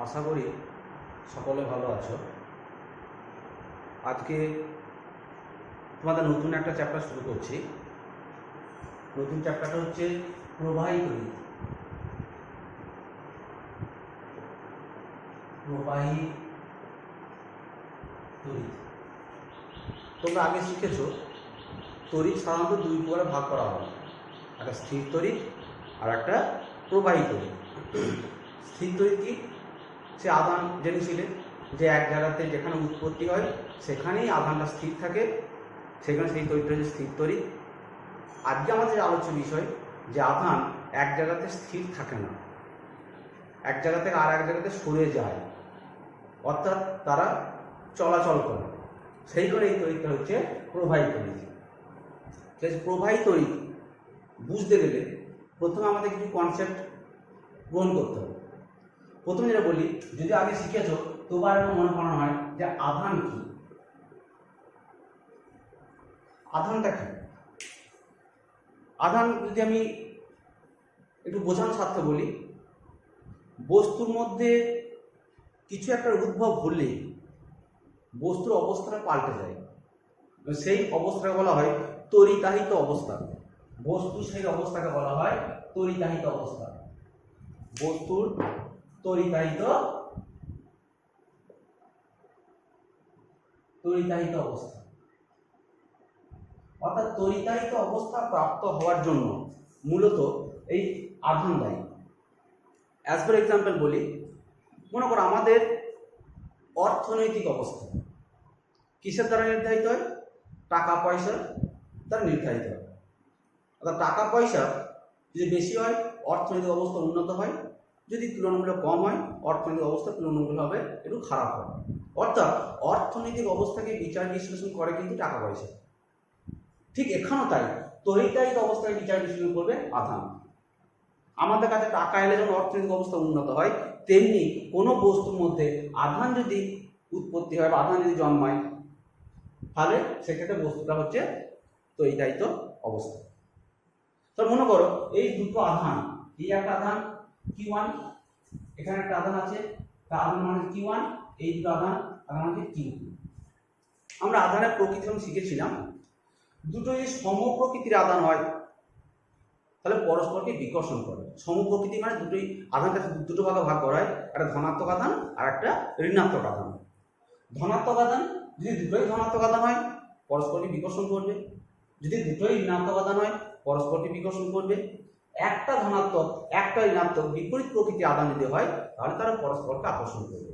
আশা করি সকলে ভালো আছো। আজকে তোমাদের নতুন একটা চ্যাপ্টার শুরু করছি। নতুন চ্যাপ্টারটা হচ্ছে প্রবাহী তড়িৎ। প্রবাহী তড়িৎ তোমরা আগে শিখেছো তড়িৎ সাধারণত দুই প্রকারে ভাগ করা হয়, একটা স্থির তড়িৎ আর একটা প্রবাহী তড়িৎ। স্থির তড়িৎ কি? সে আধান জেনেছিলে যে এক জায়গাতে যেখানে উৎপত্তি হয় সেখানেই আধানটা স্থির থাকে, সেখানে সেই তড়িৎটা হচ্ছে স্থির তড়িৎ। আজকে আমাদের আলোচ্য বিষয় যে আধান এক জায়গাতে স্থির থাকে না, এক জায়গা থেকে আর এক জায়গাতে সরে যায়, অর্থাৎ তারা চলাচল করে, সেই করে এই তড়িৎটা হচ্ছে প্রবাহী তড়িৎ। প্রবাহী তড়িৎ বুঝতে গেলে প্রথমে আমাদের কিছু কনসেপ্ট গ্রহণ করতে হবে। প্রথমে যেটা বলি, যদি আগে শিখেছো তোমার মনে করানো হয় যে আধান কি, আধানটা কি। আধান যদি আমি একটু বোঝানোর স্বার্থে বলি, বস্তুর মধ্যে কিছু একটা উদ্ভব হলে বস্তুর অবস্থাটা পাল্টে যায়, সেই অবস্থাকে বলা হয় তড়িতাহিত অবস্থা। বস্তুর সেই অবস্থাকে বলা হয় তড়িতাহিত অবস্থা। বস্তুর তড়িতাহিত অবস্থা, অর্থাৎ তড়িতাহিত অবস্থা প্রাপ্ত হওয়ার জন্য মূলত এই আধান দায়ী। অ্যাজ ফর এক্সাম্পল বলি, মনে করো আমাদের অর্থনৈতিক অবস্থা কিসের দ্বারা নির্ধারিত হয়? টাকা পয়সা দ্বারা নির্ধারিত হয়। অর্থাৎ টাকা পয়সা যদি বেশি হয় অর্থনৈতিক অবস্থা উন্নত হয়, যদি তুলনামূলক কম হয় অর্থনৈতিক অবস্থা তুলনামূলকভাবে একটু খারাপ হয়। অর্থাৎ অর্থনৈতিক অবস্থাকে বিচার বিশ্লেষণ করে কিন্তু টাকা পয়সা। ঠিক এখানেও তাই, তড়িতাহিত অবস্থায় বিচার বিশ্লেষণ করবে আধান। আমাদের কাছে টাকা এলে যেমন অর্থনৈতিক অবস্থা উন্নত হয়, তেমনি কোনো বস্তুর মধ্যে আধান যদি উৎপত্তি হয় বা আধান যদি জন্মায়, তাহলে সেক্ষেত্রে বস্তুটা হচ্ছে তড়িতাহিত অবস্থা। তো মনে করো এই দুটো আধান, এই একটা আধান Q1, এখানে একটা আধান আছে, তার আধান মানে Q1, এই দুটো আধান হচ্ছে Q2। আমরা আধানের প্রকৃতি শিখেছিলাম, দুটো যদি সমপ্রকৃতির আধান হয় তাহলে পরস্পরকে বিকর্ষণ করে। সমপ্রকৃতি মানে দুটোই আধানটা দুটো ভাগে ভাগ করা হয়, একটা ধনাত্মক আধান আর একটা ঋণাত্মক আধান। ধনাত্মক আধান যদি দুটোই ধনাত্মক আধান হয় পরস্পরকে বিকর্ষণ করবে, যদি দুটোই ঋণাত্মক আধান হয় পরস্পরকে বিকর্ষণ করবে। একটা ধনাত্মক একটা ঋণাত্মক বিপরীত প্রকৃতির আধান যদি হয় তাহলে তারা পরস্পরকে আকর্ষণ করবে।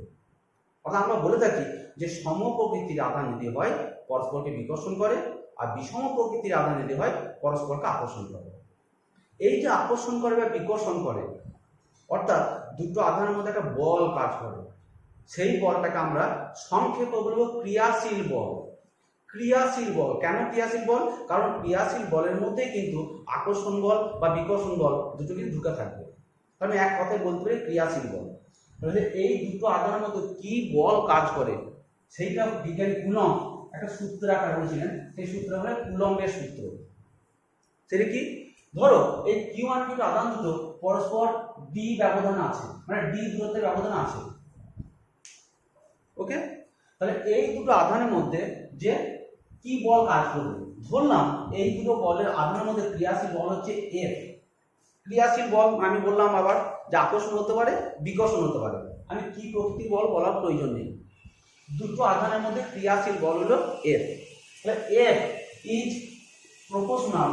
অর্থাৎ আমরা বলে থাকি যে সমপ্রকৃতির আধান যদি হয় পরস্পরকে বিকর্ষণ করে, আর বিষম প্রকৃতির আধান যদি হয় পরস্পরকে আকর্ষণ করে। এই যে আকর্ষণ করে বা বিকর্ষণ করে, অর্থাৎ দুটো আধানের মধ্যে একটা বল কাজ করে, সেই বলটাকে আমরা সংক্ষেপে বলবো ক্রিয়াশীল বল। ক্রিয়াশীল বল কেন ক্রিয়াশীল বল? কারণ ক্রিয়াশীল বলের মধ্যে কিন্তু আকর্ষণ বল বা বিকর্ষণ বল দুটো কিন্তু ঢুকে থাকবে। আমি এক কথায় বলতে পারি ক্রিয়াশীল বল। তাহলে এই দুটো আধানের মধ্যে কি বল কাজ করে সেইটা বিজ্ঞানী কুলম্ব একটা সূত্র আকারে বলেছিলেন, সেই সূত্র হলো কুলম্বের সূত্র। সেটা কি? ধরো এই Q1 Q2 আধান দুটো পরস্পর d ব্যবধান আছে, মানে d দূরত্বের ব্যবধান আছে। ওকে, তাহলে এই দুটো আধানের মধ্যে যে কি বল কাজ করবে, ধরলাম এই দুটো বলের আধানের মধ্যে ক্রিয়াশীল বল হচ্ছে F। ক্রিয়াশীল বল আমি বললাম আবার যে আকর্ষণ হতে পারে, বিকর্ষণ হতে পারে, আমি কি প্রকৃতির বল বলার প্রয়োজন নেই। দুটো আধানের মধ্যে ক্রিয়াশীল বল হলো F। তাহলে F is proportional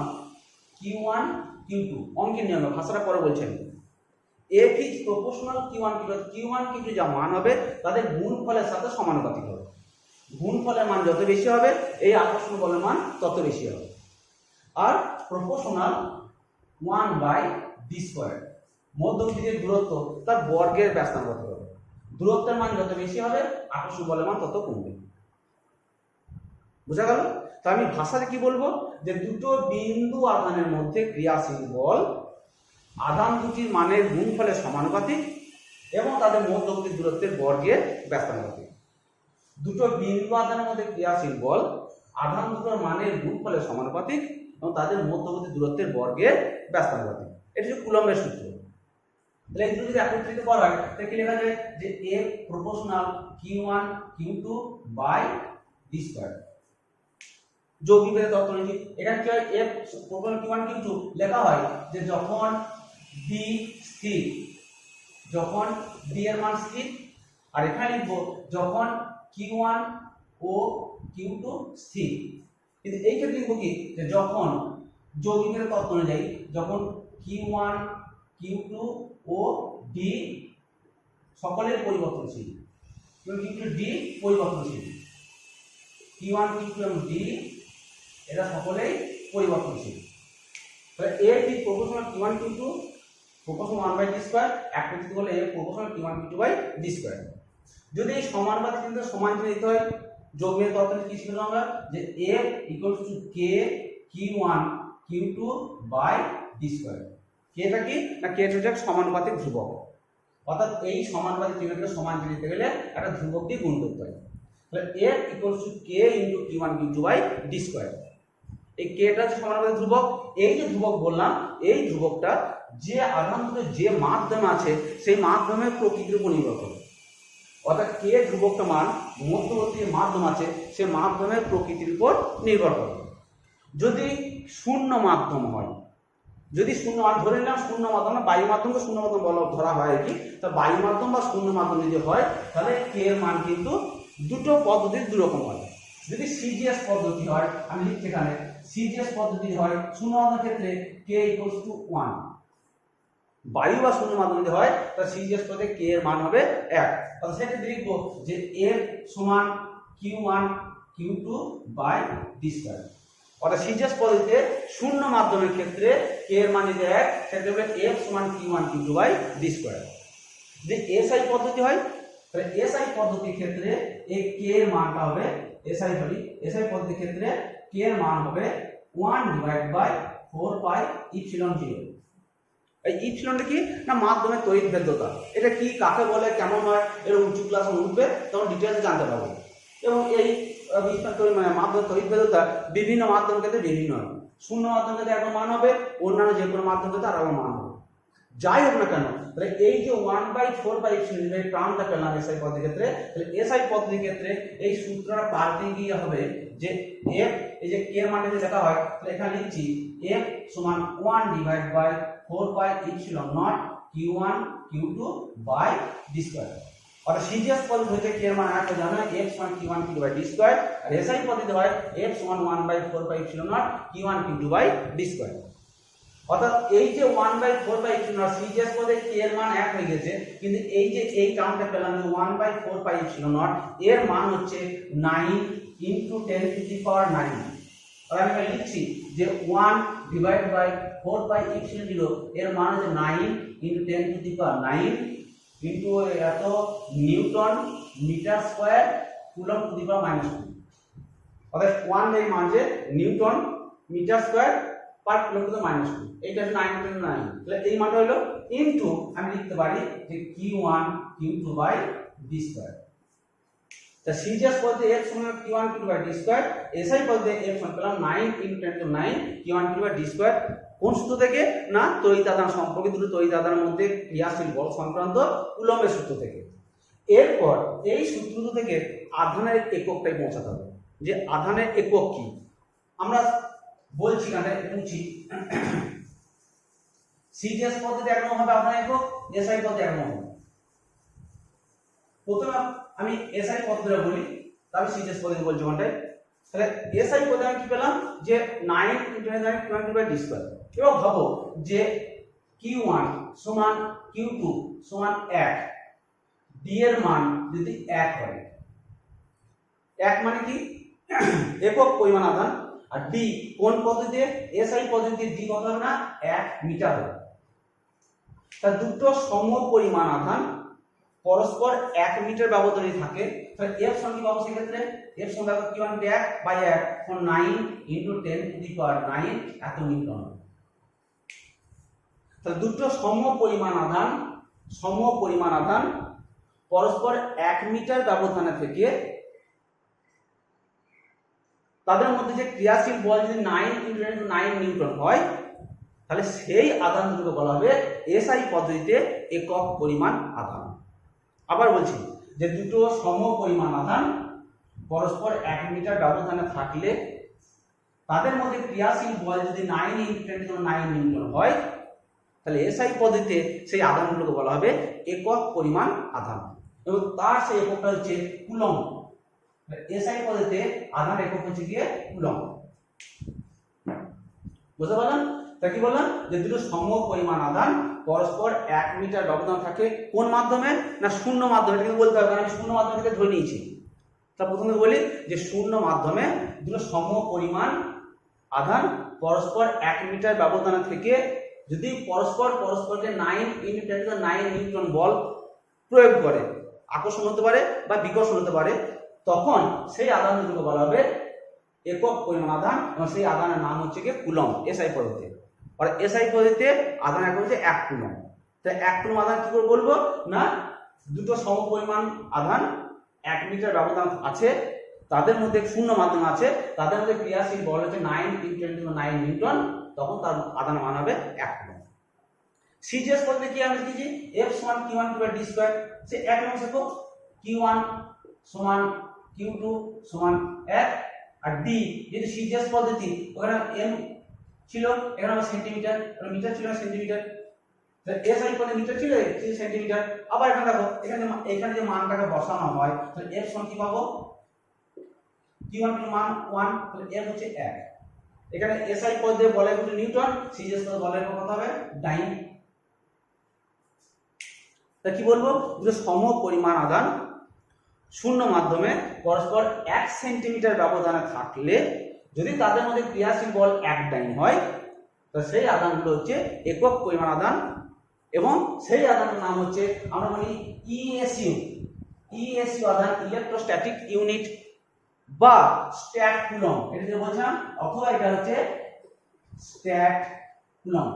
Q1 Q2, অঙ্কের নিয়মে, ভাষাটা পরে বলছেন। F is proportional Q1 Q2, Q1 Q2 যা মান হবে তাদের গুণফলের সাথে সমানুপাতিক হবে। গুণফলের মান যত বেশি হবে এই আকর্ষণ বলের মান তত বেশি হবে। আর প্রপোর্শনাল 1/d², মধ্যবর্তী দূরত্ব তার বর্গের ব্যস্তানুপাতিক হবে। দূরত্বের মান যত বেশি হবে আকর্ষণ বলের মান তত কমবে। বোঝা গেল? তো আমি ভাষাতে কি বলবো, যে দুটো বিন্দু আধানের মধ্যে ক্রিয়াশীল বল আধান দুটির মানের গুণফলের সমানুপাতিক এবং তাদের মধ্যবর্তী দূরত্বের বর্গের ব্যস্তানুপাতিক। দুটো বিন্দু আধানের মধ্যে ক্রিয়াশীল বল আধান দুটোর মানের গুণফলের সমানুপাতিক এবং তাদের মধ্যবর্তী দূরত্বের বর্গের ব্যস্তানুপাতিক। এটা হচ্ছে কুলম্বের সূত্র। তাহলে এই দুটো যদি একত্রিত করা হয় তাহলে কি লেখা যায় যে F proportional Q1 Q2 by d square. যৌগিক ভেদে তত্ত্বনীতি এখানে কি হয় F প্রপোর্শনাল Q1 Q2 লেখা হয় যে যখন D স্থির, যখন D এর মান স্থির, আর এখানে লিখবো যখন Q1 ও Q2 স্থির। কিন্তু এই ক্ষেত্রে লিখবো কি যে যখন যৌগিক ভেদে তত্ত্ব অনুযায়ী যখন Q1 Q2 ও D সকলের পরিবর্তনশীল, কিন্তু D পরিবর্তনশীল, Q1 Q2 এবং D এরা সকলেই পরিবর্তনশীল। তাহলে A D proportional Q1 Q2 proportional 1 by d square একত্রিত করলে A proportional Q1 Q2 by d square. যদি এই সমানুপাতিক কিন্তু সমান চিহ্ন দিতে হয় যৌগের তত্ত্বে কি ছিল আমরা যে F equals to K Q1 Q2 by d square. কেটা কি না কে হচ্ছে সমানুপাতিক ধ্রুবক, অর্থাৎ এই সমানুপাতিক চিহ্নকে সমান চিহ্ন দিতে গেলে একটা ধ্রুবক দিয়ে গুণ করতে হয়। তাহলে F equals to K into Q1 Q2 by d square. এই কেটা হচ্ছে সমানুপাতিক ধ্রুবক। এই যে ধ্রুবক বললাম এই ধ্রুবকটা যে আধান মধ্যে যে মাধ্যম আছে সেই মাধ্যমের প্রকৃতির উপর নির্ভর করে, অর্থাৎ কে ধ্রুবকটা মান মধ্যবর্তী যে মাধ্যম আছে সে মাধ্যমের প্রকৃতির উপর নির্ভর করে। যদি শূন্য মাধ্যম হয়, যদি শূন্য ধরে নিলাম শূন্য মাধ্যম, বায়ু মাধ্যমকে শূন্য মাধ্যম বলা ধরা হয় আর কি, তা বায়ু মাধ্যম বা শূন্য মাধ্যম যদি হয় তাহলে কে এর মান কিন্তু দুটো পদ্ধতির দুরকম হয়। যদি সিজিএস পদ্ধতি হয়, আমি লিখছি এখানে সিজিএস পদ্ধতি হয় শূন্য মাধ্যমের ক্ষেত্রে কে ইকুয়ালস টু 1, বায়ু বা শূন্য মাধ্যম যদি হয় তাহলে সিজিএস পদ্ধতি কে এর মান হবে 1। তাহলে সেক্ষেত্রে লিখবো যে F সমান Q1 Q2 by d square. অর্থাৎ সিজিএস পদ্ধতিতে শূন্য মাধ্যমের ক্ষেত্রে কে এর মান যদি 1 সেক্ষেত্রে হবে F সমান Q1 Q2 by d square. যদি এসআই পদ্ধতি হয় তাহলে এসআই পদ্ধতির ক্ষেত্রে এই কে এর মানটা হবে এসআই পদ্ধতির ক্ষেত্রে কে এর মান হবে 1 ডিভাইড বাই 4 পাই ইপসিলন 0। এই ইপসিলনটা কি না মাধ্যমের তড়িৎ ভেদ্যতা। এটা কি কাকে বলে কেমন হয় এর উঁচু ক্লাসে উঠবে তখন ডিটেইলস জানতে পারবে। এবং এই মাধ্যমের তড়িৎ ভেদ্যতা বিভিন্ন মাধ্যম ক্ষেত্রে বিভিন্ন হয়। শূন্য মাধ্যম ক্ষেত্রে এক মান হবে, অন্যান্য যে কোনো মাধ্যম ক্ষেত্রে আরেক মান হবে। যাই হোক না কেন তাহলে এই যে 1/4 পাই ইপসিলন এই টার্মটা পেলাম এসআই পদ্ধতির ক্ষেত্রে, তাহলে এসআই পদ্ধতির ক্ষেত্রে এই সূত্রটা পাল্টে গিয়ে হবে যে F এই যে কে এর মান যদি লেখা হয় তাহলে এখানে লিখছি F সমান 1 divide by 4 pi epsilon naught Q1 Q2 by d square. অর্থাৎ সিজিএস পদ্ধতি হচ্ছে কে এর মান একটা জানা F সমান Q1 Q2 by d square, আর এসআই পদ্ধতি হয় F সমান 1/4 pi epsilon naught Q1 Q2 by d square. অর্থাৎ এই যে 1/4 পাই ইপসিলন নট সিজিএস পদ্ধতি কে এর মান 1 হয়ে গেছে, কিন্তু এই যে এই টার্মটা পেলাম যে 1/4 পাই ইপসিলন নট এর মান হচ্ছে 9 ইনটু 10 টু দি পাওয়ার 9। আর আমি লিখছি যে 1 ডিভাইড বাই 4 পাই ইপসিলন 0 এর মান হচ্ছে 9 into 10 to the power 9 into এত newton metre square coulomb to the power -2। অর্থাৎ 1 এর মান যে newton metre square per coulomb to the power -2, এইটা হচ্ছে 9 × 9। তাহলে এই মানটা হলো ইনটু আমি লিখতে পারি যে Q1 Q2 by d square. তা সিজিএস পদ্ধতি F সমান Q1 Q2 by d square, SI পদ্ধতি F সমান পেলাম 9 × 10 two 9 Q1 Q2 by d square. কোন সূত্র থেকে না তড়িৎ আধান সম্পর্কে, দুটো তড়িৎ আধানের মধ্যে ক্রিয়াশীল বল সংক্রান্ত কুলম্বের সূত্র থেকে। এরপর এই সূত্র থেকে আধানের এককটাই পৌঁছাতে হবে যে আধানের একক কি। আমরা বলছি না বুঝছি সিজিএস পদ্ধতি একরকম হবে আধানের একক, এসআই পদ্ধতি একরকম হবে। প্রথমে আমি এসআই পদ্ধতিটা বলি তারপর সিজিএস পদ্ধতি বলছি কোনটাই। তাহলে এসআই পদ্ধতি আমি কি পেলাম যে 9 × 9 Q1 বাই d স্কয়ার। এবার ভাবো যে Q1 সমান Q2 সমান 1, d এর মান যদি 1 হয়, 1 মানে কি একক পরিমাণ আধান, আর d কোন পদ্ধতিতে এসআই পদ্ধতিতে d কত হবে না 1 মিটার হবে। তা দুটো সম পরিমাণ আধান পরস্পর 1 মিটার ব্যবধানে থাকে, তাহলে F সমান কি পাবো সেক্ষেত্রে F সমান Q1 1 বাই 1 সমান 9 × 10 টু দি পাওয়ার 9 এত নিউটন। তাহলে দুটো সম পরিমাণ আধান পরস্পর 1 মিটার ব্যবধানে থেকে তাদের মধ্যে যে ক্রিয়াশীল বল যদি 9 × 10 টু 9 নিউটন হয়, তাহলে সেই আধান দুটোকে বলা হবে এসআই পদ্ধতিতে একক পরিমাণ আধান। আবার বলছি যে দুটো সম পরিমাণ আধান পরস্পর 1 মিটার ব্যবধানে থাকলে তাদের মধ্যে ক্রিয়াশীল বল যদি 9 × 10⁹ নিউটন হয়, তাহলে এসআই পদ্ধতিতে সেই আধানগুলোকে বলা হবে একক পরিমাণ আধান, এবং তার সেই এককটা হচ্ছে কুলম্ব। এসআই পদ্ধতিতে আধান একক হচ্ছে গিয়ে কুলম্ব। বুঝতে পারলেন? তা কি বললাম যে দুটো সম পরিমাণ আধান পরস্পর 1 মিটার ব্যবধান থাকে কোন মাধ্যমে, না শূন্য মাধ্যমে। এটা কিন্তু বলতে হবে, কারণ আমি শূন্য মাধ্যম থেকে ধরে নিয়েছি। তা প্রথমে বলি যে শূন্য মাধ্যমে দুটো সম পরিমাণ আধান পরস্পর 1 মিটার ব্যবধানে থেকে যদি পরস্পরকে 9 × 10⁹ নিউটন বল প্রয়োগ করে, আকর্ষণ হতে পারে বা বিকর্ষণ হতে পারে, তখন সেই আধান দুটোকে বলা হবে একক পরিমাণ আধান, এবং সেই আধানের নাম হচ্ছে কি কুলম্ব এসআই পদ্ধতিতে। আর এসআই পদ্ধতিতে আধান এক হচ্ছে 1 কুলম্ব। তাই 1 কুলম্ব আধান কি করে বলবো, না দুটো সম পরিমাণ আধান 1 মিটার ব্যবধান আছে, তাদের মধ্যে শূন্য মাধ্যম আছে, তাদের মধ্যে ক্রিয়াশীল বল হচ্ছে 9 × 10⁹ নিউটন, তখন তার আধানের মান হবে 1 কুলম্ব। সিজিএস পদ্ধতি কি আমরা লিখেছি F = Q1/d², সে এক নম্বর শেখো Q1 = Q2 = 1, আর d যেহেতু সিজিএস পদ্ধতি ওখানে m ছিল, এখানে আমরা সেন্টিমিটার, মিটার ছিল সেন্টিমিটার, তাহলে এসআই পদ্ধতি মিটার ছিল সেন্টিমিটার। আবার এখানে দেখো এখানে যে মানটাকে বসানো হয়, তাহলে f সমান কি পাবো, Q1 মান 1, তাহলে f হচ্ছে 1। এখানে এসআই পদ্ধতি বলের একক নিউটন, সিজিএস পদ্ধতি বলের একক কত হবে, ডাইন। তা কি বলবো, দুটো সম পরিমাণ আধান শূন্য মাধ্যমে পরস্পর 1 সেন্টিমিটার ব্যবধানে থাকলে যদি তাদের মধ্যে ক্রিয়াশীল বল 1 ডাইন হয়, তো সেই আধানগুলো হচ্ছে একক পরিমাণ আধান, এবং সেই আধানের নাম হচ্ছে আমরা বলি ইএসইউ আধান, ইলেকট্রোস্ট্যাটিক ইউনিট বা স্ট্যাট কুলম্ব, এটা যে বলছিলাম, অথবা এটা হচ্ছে স্ট্যাট কুলম্ব।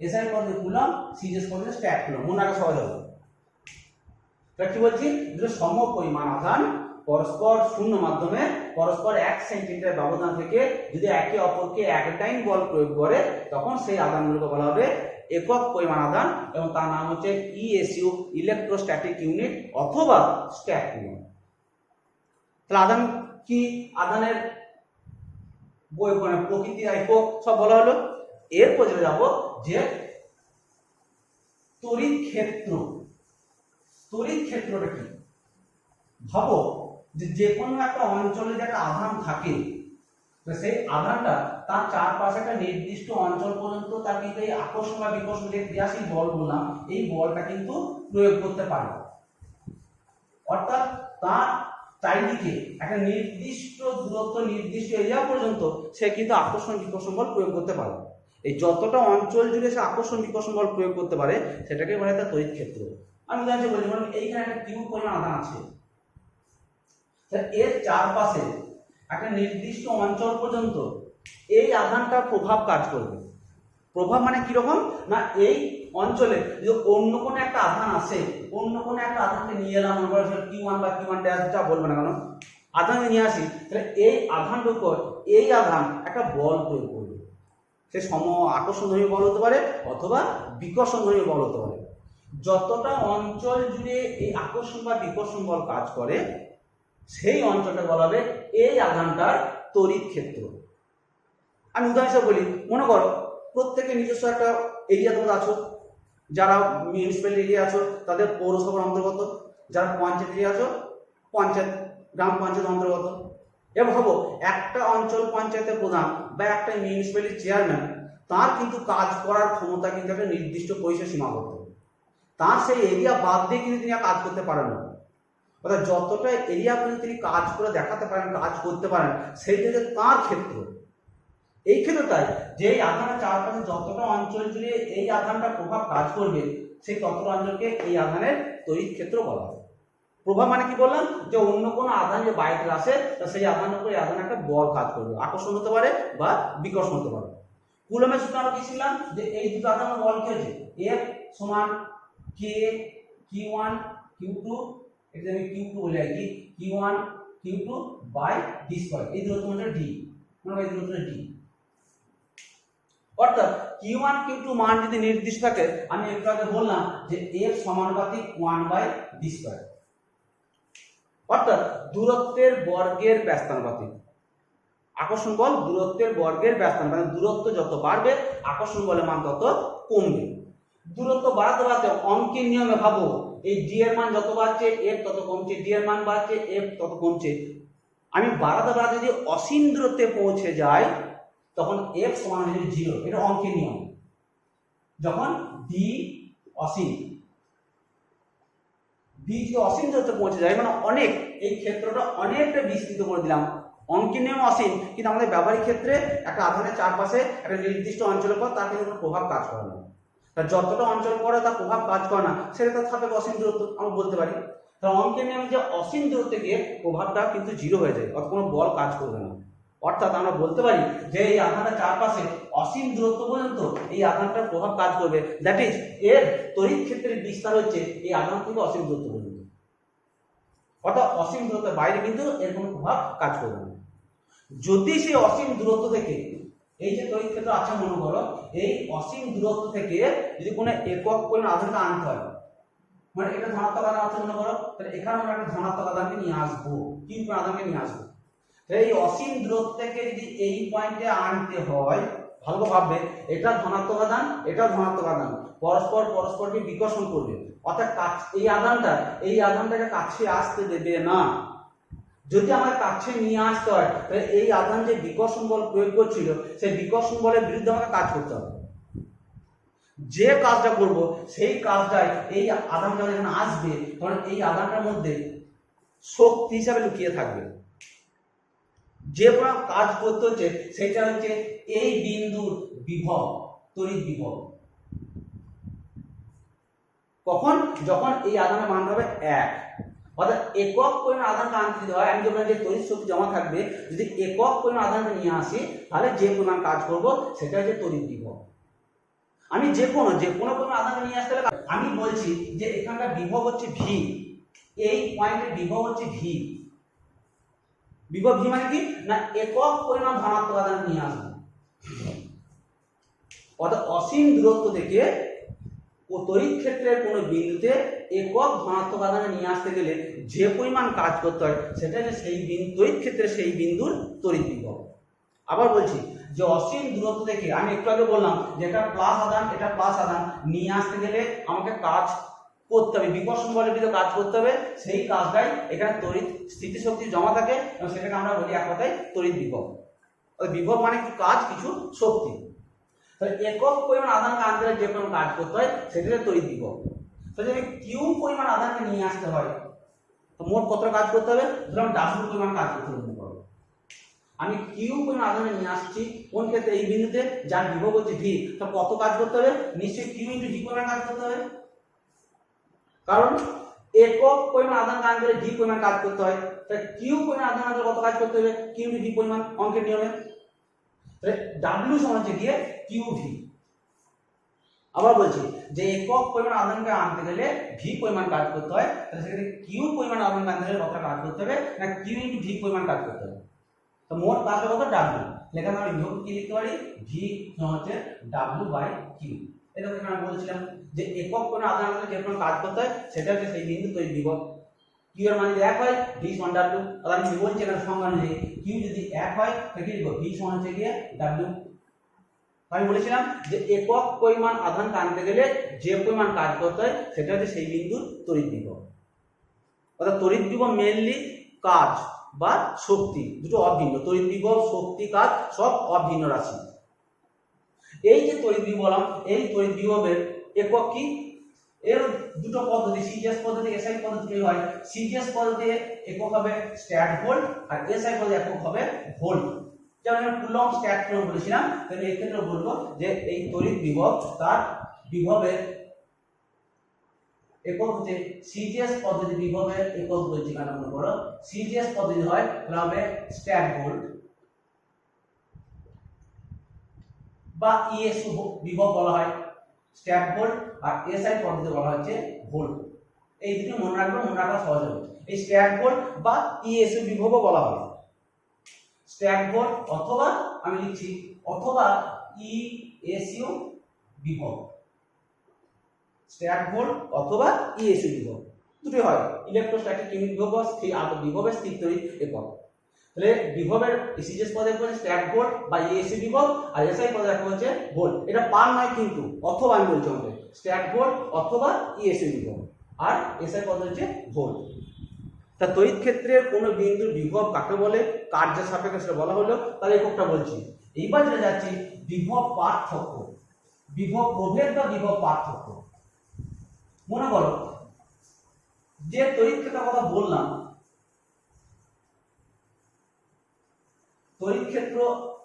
এসআই পদ্ধতি কুলম্ব, সিজিএস পদ্ধতি স্ট্যাট কুলম্ব, মনে রাখা সহজ হবে। কি বলছি, দুটো সম পরিমাণ আধান পরস্পর শূন্য মাধ্যমে পরস্পর 1 সেন্টিমিটার ব্যবধান থেকে যদি একে অপরকে 1 ডাইন বল প্রয়োগ করে, তখন সেই আধানগুলোকে বলা হবে একক পরিমাণ আধান, এবং তার নাম হচ্ছে ইএসইউ, ইলেকট্রোস্ট্যাটিক ইউনিট অথবা স্ট্যাট কুলম্ব। তাহলে আধান কি, আধানের প্রকৃতি, একক সব বলা হলো। এরপর চলে যাব যে তড়িৎ ক্ষেত্র। তড়িৎ ক্ষেত্রটা কি, ভাবো যে কোনো একটা অঞ্চলে যে একটা আধান থাকে, সেই আধানটা তার চারপাশে একটা নির্দিষ্ট অঞ্চল পর্যন্ত তার কিন্তু এই আকর্ষণ বা বিকর্ষণ যে ক্রিয়াশীল বল বললাম, এই বলটা কিন্তু প্রয়োগ করতে পারে। অর্থাৎ তার চারিদিকে একটা নির্দিষ্ট দূরত্ব, নির্দিষ্ট এরিয়া পর্যন্ত সে কিন্তু আকর্ষণ বিকর্ষণ বল প্রয়োগ করতে পারে। এই যতটা অঞ্চল জুড়ে সে আকর্ষণ বিকর্ষণ বল প্রয়োগ করতে পারে, সেটাকে বলা হয় তার তড়িৎ ক্ষেত্র। আমি উদাহরণ বলি, মানে এইখানে একটা কিউ পরিমাণ আধান আছে, এর চারপাশে একটা নির্দিষ্ট অঞ্চল পর্যন্ত এই আধানটার প্রভাব কাজ করবে। প্রভাব মানে কিরকম, না এই অঞ্চলে যদি অন্য কোনো একটা আধান আসে, অন্য কোনো একটা আধানকে নিয়ে এলাম, Q1 বা Q1 যা বলবে না কেন, আধানকে নিয়ে আসি, তাহলে এই আধানটার উপর এই আধান একটা বল প্রয়োগ করবে। সে আকর্ষণধর্মী বল হতে পারে অথবা বিকর্ষণধর্মী বল হতে পারে। যতটা অঞ্চল জুড়ে এই আকর্ষণ বা বিকর্ষণ বল কাজ করে, সেই অঞ্চলটা বলা হবে এই আধানটার তড়িৎ ক্ষেত্র। আমি উদাহরণ হিসেবে বলি, মনে করো প্রত্যেকের নিজস্ব একটা এরিয়া তোমরা আছো, যারা মিউনিসিপ্যাল এরিয়া আছো তাদের পৌরসভার অন্তর্গত, যারা পঞ্চায়েত এরিয়া আছো পঞ্চায়েত, গ্রাম পঞ্চায়েত অন্তর্গত। এবার ভাবো একটা অঞ্চল পঞ্চায়েতের প্রধান বা একটা মিউনিসিপ্যালিটির চেয়ারম্যান, তার কিন্তু কাজ করার ক্ষমতা কিন্তু একটা নির্দিষ্ট পরিসরে সীমাবদ্ধ। তার সেই এরিয়া বাদ দিয়ে কিন্তু তিনি কাজ করতে পারেন না। অর্থাৎ যতটা এরিয়া পর্যন্ত তিনি কাজ করে দেখাতে পারেন, কাজ করতে পারেন, সেইটা হচ্ছে তার ক্ষেত্র। এই ক্ষেত্রটাই যে এই আধানের চারপাশে যতটা অঞ্চল জুড়ে এই আধানটা প্রভাব কাজ করবে, সেই ততটা অঞ্চলকে এই আধানের তড়িৎ ক্ষেত্র বলা হয়। প্রভাব মানে কি বললাম, যে অন্য কোনো আধান যে বাইরে আসে, সেই আধানের উপর এই আধান একটা বল কাজ করবে, আকর্ষণ হতে পারে বা বিকর্ষণ হতে পারে। কুলম্বের সূত্রে আমরা শিখলাম যে এই দুটো আধানের বল কি হচ্ছে, F = K Q1 Q2, এটা আমি Q2 বলে আর কি, Q1 Q2/d², এই দূরত্ব হচ্ছে d, মানে এই দূরত্ব d। অর্থাৎ Q1 Q2 মান যদি নির্দিষ্ট থাকে, আমি একটু আগে বললাম যে F সমানুপাতিক 1/d², অর্থাৎ দূরত্বের বর্গের ব্যস্তানুপাতিক। আকর্ষণ বল দূরত্বের বর্গের ব্যস্তানুপাতিক, দূরত্ব যত বাড়বে আকর্ষণ বলের মান তত কমবে। দূরত্ব বাড়াতে বাড়াতে অঙ্কের নিয়মে ভাবো, এই ডি এর মান যত বাড়ছে এফ তত কমছে, ডি এর মান বাড়ছে এফ তত কমছে। আমি বাড়াতে বাড়াতে যদি অসীম দূরত্বে পৌঁছে যাই তখন এফ সমান হয়ে যাবে 0, এটা অঙ্কের নিয়ম। যখন ডি অসীম, ডি যদি অসীম দূরত্বে পৌঁছে যায় মানে অনেক, এই ক্ষেত্রটা অনেকটা বিস্তৃত করে দিলাম। অঙ্কের নিয়ম অসীম, কিন্তু আমাদের ব্যবহারিক ক্ষেত্রে একটা আধানের চারপাশে একটা নির্দিষ্ট অঞ্চলের পর তার কিন্তু কোনো প্রভাব কাজ করে না। যতটা অঞ্চল পরে তার প্রভাব কাজ করে না, সেটা তার সাপেক্ষে অসীম দূরত্ব আমরা বলতে পারি। তাহলে অঙ্কের নিয়মে যে অসীম দূরত্বে গিয়ে প্রভাবটা কিন্তু 0 হয়ে যায়, অর্থাৎ কোনো বল কাজ করবে না। অর্থাৎ আমরা বলতে পারি যে এই আধানটার চারপাশে অসীম দূরত্ব পর্যন্ত এই আধানটার প্রভাব কাজ করবে, দ্যাট ইজ এর তড়িৎ ক্ষেত্রের বিস্তার হচ্ছে এই আধান থেকে অসীম দূরত্ব পর্যন্ত, অর্থাৎ অসীম দূরত্বের বাইরে কিন্তু এর কোনো প্রভাব কাজ করবে না। যদি সেই অসীম দূরত্ব থেকে, এই যে তড়িৎ ক্ষেত্র আছে মনে করো, এই অসীম দূরত্ব থেকে যদি কোনো একক পরিমাণ আধানকে আনতে হয়, মানে এটা ধনাত্মক আধান আছে মনে করো, তাহলে এখানে আমরা একটা ধনাত্মক আধানকে নিয়ে আসবো, কি আধানকে নিয়ে আসবো। এই অসীম দূরত্ব থেকে যদি এই পয়েন্টে আনতে হয়, ভালো ভাববে, এটা ধনাত্মক আধান, এটা ধনাত্মক আধান, পরস্পর পরস্পরকে বিকর্ষণ করবে, অর্থাৎ এই আধানটাকে কাছে আসতে দেবে না। যদি আমার কাছে নিয়ে আসতে হয় তাহলে এই আধান যে বিকর্ষণ বল প্রয়োগ করছিল সেই বিকর্ষণ বলের বিরুদ্ধে আমাকে কাজ করতে হবে। যে কাজটা করব সেই কাজটাই এই আধানটা যখন আসবে তখন এই আধানটার মধ্যে শক্তি হিসাবে লুকিয়ে থাকবে। যে পরিমাণ কাজ করতে হচ্ছে সেটা হচ্ছে এই বিন্দুর বিভব, তড়িৎ বিভব। কখন? যখন এই আধানের মান হবে 1, অর্থাৎ একক পরিমাণ আধানকে আনতে দিতে হয়, আমি যখন যে তড়িৎ শক্তি জমা থাকবে, যদি একক পরিমাণ আধানকে নিয়ে আসি তাহলে যে পরিমাণ কাজ করব সেটা হচ্ছে তড়িৎ বিভব। আমি যে কোনো পরিমাণ আধানকে নিয়ে আসতে হলে, আমি বলছি যে এখানকার বিভব হচ্ছে ভি, এই পয়েন্টের বিভব হচ্ছে ভি। বিভব ভি মানে কি না, একক পরিমাণ ধনাত্মক আধান নিয়ে আসবো, অর্থাৎ অসীম দূরত্ব থেকে তড়িৎ ক্ষেত্রের কোনো বিন্দুতে একক ধনাত্মক আধান নিয়ে আসতে গেলে যে পরিমাণ কাজ করতে হয় সেটা হচ্ছে সেই বিন্দু, তড়িৎ ক্ষেত্রে সেই বিন্দুর তড়িৎ বিভব। আবার বলছি যে অসীম দূরত্ব থেকে, আমি একটু আগে বললাম যে এটা প্লাস আধান, এটা প্লাস আধান নিয়ে আসতে গেলে আমাকে কাজ করতে হবে, বিকর্ষণ বলের বিরুদ্ধে কাজ করতে হবে। সেই কাজটাই এখানে তড়িৎ স্থিতিশক্তি জমা থাকে এবং সেটাকে আমরা বলি এক কথায় তড়িৎ বিভব। বিভব মানে কিছু কাজ, কিছু শক্তি। তাহলে একক পরিমাণ আধানকে আনতে হলে যে পরিমাণ কাজ করতে হয় সেটা তড়িৎ বিভব। তাহলে যদি কিউ পরিমাণ আধানকে নিয়ে আসতে হয় তো মোট কতটা কাজ করতে হবে, ধরুন ডাব্লিউ পরিমাণ কাজ করতে হবে। আমি কিউ পরিমাণ আধানে নিয়ে আসছি কোন ক্ষেত্রে, এই বিন্দুতে যার বিভব হচ্ছে ভি, তো কত কাজ করতে হবে, নিশ্চয়ই কিউ ইন্টু ভি পরিমাণ কাজ করতে হবে। কারণ একক পরিমাণ আধান কাজ করে ভি পরিমাণ কাজ করতে হয়, তাহলে কিউ পরিমাণ আধান আনতে কত কাজ করতে হবে, কিউ ইন্টু ভি পরিমাণ, অঙ্কের নিয়মে। তাহলে ডাব্লিউ সমান হচ্ছে গিয়ে কিউ ভি। আবার বলছি যে একক পরিমাণ আধানকে আনতে গেলে ভি পরিমাণ কাজ করতে হয়, তাহলে সেক্ষেত্রে কিউ পরিমাণ আধানকে আনতে গেলে কত কাজ করতে হবে না, কিউ ইন্টু ভি পরিমাণ কাজ করতে হবে। তো মোট কাজ কত, ডাব্লিউ। এখানে আমি বিভব কি লিখতে পারি, ভি হচ্ছে ডাব্লিউ বাই কিউ। এটা এখানে বলছিলাম যে একক পরিমাণ আধান আনতে যে পরিমাণ কাজ করতে হয় সেটা হচ্ছে সেই বিন্দু তড়িৎ বিভব। কিউ এর মান যদি 1 হয় ভি সমান ডাব্লিউ, তাহলে আমি বলছি এখানে সংজ্ঞা অনুযায়ী কিউ যদি 1 হয় তাহলে কি লিখব, ভি সমান হচ্ছে গিয়ে ডাব্লিউ। আমি বলেছিলাম যে একক পরিমাণ আধান আনতে গেলে যে পরিমাণ কাজ করতে হয় সেটা হচ্ছে সেই বিন্দুর তড়িৎ বিভব। অর্থাৎ তড়িৎ বিভব মেইনলি কাজ বা শক্তি দুটো অভিন্ন, তড়িৎ বিভব, শক্তি, কাজ সব অভিন্ন রাশি। এই যে তড়িৎ বিভব বললাম, এই তড়িৎ বিভবের একক কি, এর দুটো পদ্ধতি, সিজিএস পদ্ধতি, এসআই পদ্ধতি হয়। সিজিএস পদ্ধতি একক হবে স্ট্যাট ভোল্ট আর এসআই পদ্ধতি একক হবে ভোল্ট। যেমন আমি কুলম্ব স্ট্যাট কুলম্ব বলেছিলাম, তাহলে এই ক্ষেত্রে বলবো যে এই তড়িৎ বিভব তার বিভবের একক হচ্ছে সিজিএস পদ্ধতি, বিভবের একক বলছি কেন মনে করো, সিজিএস পদ্ধতি হয় তাহলে হবে স্ট্যাট ভোল্ট বা ইএসও বিভব বলা হয় স্ট্যাট ভোল্ট, আর এসআই পদ্ধতি বলা হচ্ছে ভোল্ট। এই দুটো মনে রাখবে, মনে রাখা সহজ হবে। এই স্ট্যাট ভোল্ট বা ইএসও বিভবও বলা হয় স্ট্যাট ভোল্ট, অথবা আমি লিখছি অথবা এসিও বিভব, স্ট্যাট ভোল্ট অথবা ইএসিও বিভব, দুটোই হয়। ইলেকট্রোস্ট্যাটিক ইউনিট বিভব বিভবের স্থির তড়িৎ একক। তাহলে বিভবের সিজিএস পদে হচ্ছে স্ট্যাট ভোল্ট বা ইএসি বিভব, আর এসআই পদে হচ্ছে ভোল্ট। এটা পার নয় কিন্তু, অথবা আমি বলছি আমাদের স্ট্যাট ভোল্ট অথবা ইএসি বিভব, আর এসআই পদে হচ্ছে ভোল্ট। তা তড়িৎ ক্ষেত্রের কোনো বিন্দুর বিভব কাকে বলে, কার্যের সাপেক্ষে সেটা বলা হলো, তাহলে এককটা বলছি। এইবার যেটা যাচ্ছি বিভব পার্থক্য, বিভব প্রভেদ বা বিভব পার্থক্য। মনে করো যে তড়িৎ ক্ষেত্রের কথা বললাম, তড়িৎ ক্ষেত্র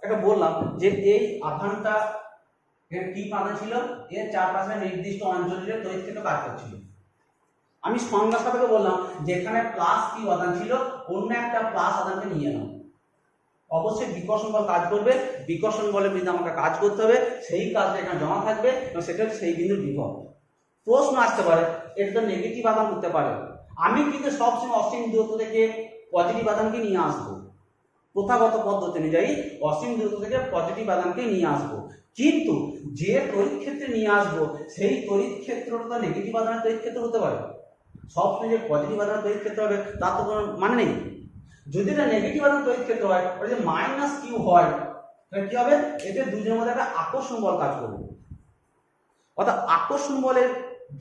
একটা বললাম যে এই আধানটা এর কি আধান ছিল, এর চারপাশে নির্দিষ্ট অঞ্চল জুড়ে তড়িৎ ক্ষেত্র কাজ করছিল। আমি সংজ্ঞা সাপেক্ষে বললাম যেখানে প্লাস কি আধান ছিল, অন্য একটা প্লাস আধানকে নিয়ে নাও, অবশ্যই বিকর্ষণ বল কাজ করবে, বিকর্ষণ বলের বিরুদ্ধে আমাকে কাজ করতে হবে, সেই কাজটা এখানে জমা থাকবে এবং সেটা হচ্ছে সেই বিন্দুর বিভব। প্রশ্ন আসতে পারে এটা তো নেগেটিভ আধান হতে পারে, আমি কিন্তু সবসময় অসীম দূরত্ব থেকে পজিটিভ আধানকে নিয়ে আসবো, প্রথাগত পদ্ধতি অনুযায়ী অসীম দূরত্ব থেকে পজিটিভ আধানকে নিয়ে আসবো, কিন্তু যে তড়িৎ ক্ষেত্রে নিয়ে আসবো সেই তড়িৎ ক্ষেত্রটা নেগেটিভ আধানের তড়িৎ ক্ষেত্র হতে পারে, সবসময় যে পজিটিভ আধানের তড়িৎ ক্ষেত্র হবে তার তো কোনো মানে নেই। যদি এটা নেগেটিভ আধানের তড়িৎ ক্ষেত্র হয়, ওটা যদি মাইনাস কিউ হয়, তাহলে কি হবে, এতে দুজনের মধ্যে একটা আকর্ষণ বল কাজ করবে। অর্থাৎ আকর্ষণ বলের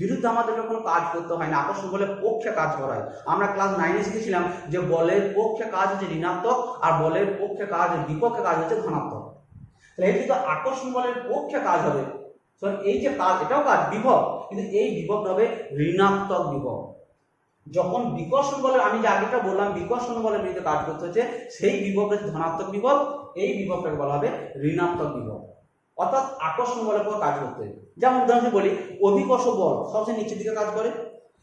বিরুদ্ধে আমাদেরকে কোনো কাজ করতে হয় না, আকর্ষণ বলের পক্ষে কাজ করা হয়। আমরা ক্লাস 9-এ শিখেছিলাম যে বলের পক্ষে কাজ হচ্ছে ঋণাত্মক, আর বলের পক্ষে কাজ বিপক্ষে কাজ হচ্ছে ধনাত্মক। তাহলে এই কিন্তু আকর্ষণ বলের পক্ষে কাজ হবে, এই যে কাজ এটাও কাজ বিভব, কিন্তু এই বিভবটা হবে ঋণাত্মক বিভব। যখন বিকর্ষণ বলের, আমি যে আগেটা বললাম বিকর্ষণ বলের বিরুদ্ধে কাজ করতে হচ্ছে, সেই বিভবটা ধনাত্মক বিভব, এই বিভবটাকে বলা হবে ঋণাত্মক বিভব। অর্থাৎ আকর্ষণ বলের উপর কাজ করতে, যেমন উদাহরণ বলি অভিকর্ষ বল সবসময় নিচের দিকে কাজ করে।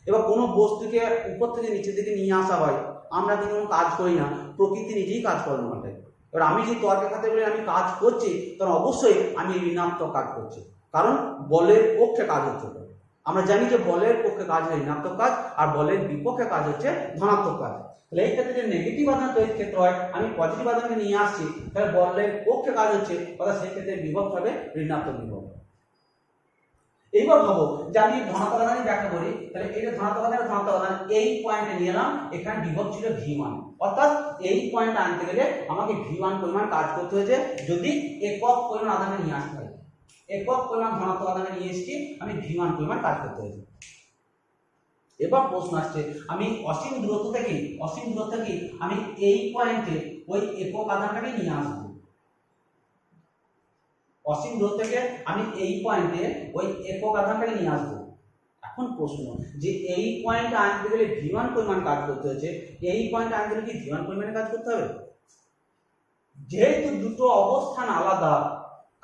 এবার কোনো বস্তুকে উপর থেকে নিচের দিকে নিয়ে আসা হয়, আমরা কিন্তু কোনো কাজ করি না, প্রকৃতি নিজেই কাজ করে ওখানটায়। এবার আমি যদি তর্কের খাতে বলি আমি কাজ করছি, তখন অবশ্যই আমি ঋণাত্মক কাজ করছি, কারণ বলের পক্ষে কাজ হচ্ছে। আমরা জানি যে বলের পক্ষে কাজ হয় ঋণাত্মক কাজ, আর বলের বিপক্ষে কাজ হচ্ছে ধনাত্মক কাজ। তাহলে এই ক্ষেত্রে যে নেগেটিভ আধান তড়িৎ ক্ষেত্র হয়, আমি পজিটিভ আধানকে নিয়ে আসছি, তাহলে বলের পক্ষে কাজ হচ্ছে, অর্থাৎ সেই ক্ষেত্রে বিভব হবে ঋণাত্মক বিভব। এইবার ভাবো যে আমি ধনাত্মক আধানই ব্যাখ্যা করি, তাহলে এই যে ধনাত্মক আধান এই পয়েন্টে নিয়ে এলাম, এখানে বিভব ছিল V1, অর্থাৎ এই পয়েন্ট আনতে গেলে আমাকে V1 পরিমাণ কাজ করতে হয়েছে, যদি একক পরিমাণ আধানে নিয়ে আসতে হয়। একক পরিমাণ ধনাত্মক আধানে নিয়ে এসেছি, আমি V1 পরিমাণ কাজ করতে হয়েছে। এবার প্রশ্ন আসছে আমি অসীম দূরত্ব থেকে আমি এই পয়েন্টে ওই একক আধানটাকে নিয়ে আসবো, অসীম দূরত্ব থেকে আমি এই পয়েন্টে ওই একক আধানটাকে নিয়ে আসবো। এখন প্রশ্ন যে এই পয়েন্টে আনতে গেলে V1 পরিমাণ কাজ করতে হচ্ছে, এই পয়েন্টে আনতে গেলে কি V1 পরিমাণে কাজ করতে হবে? যেহেতু দুটো অবস্থান আলাদা,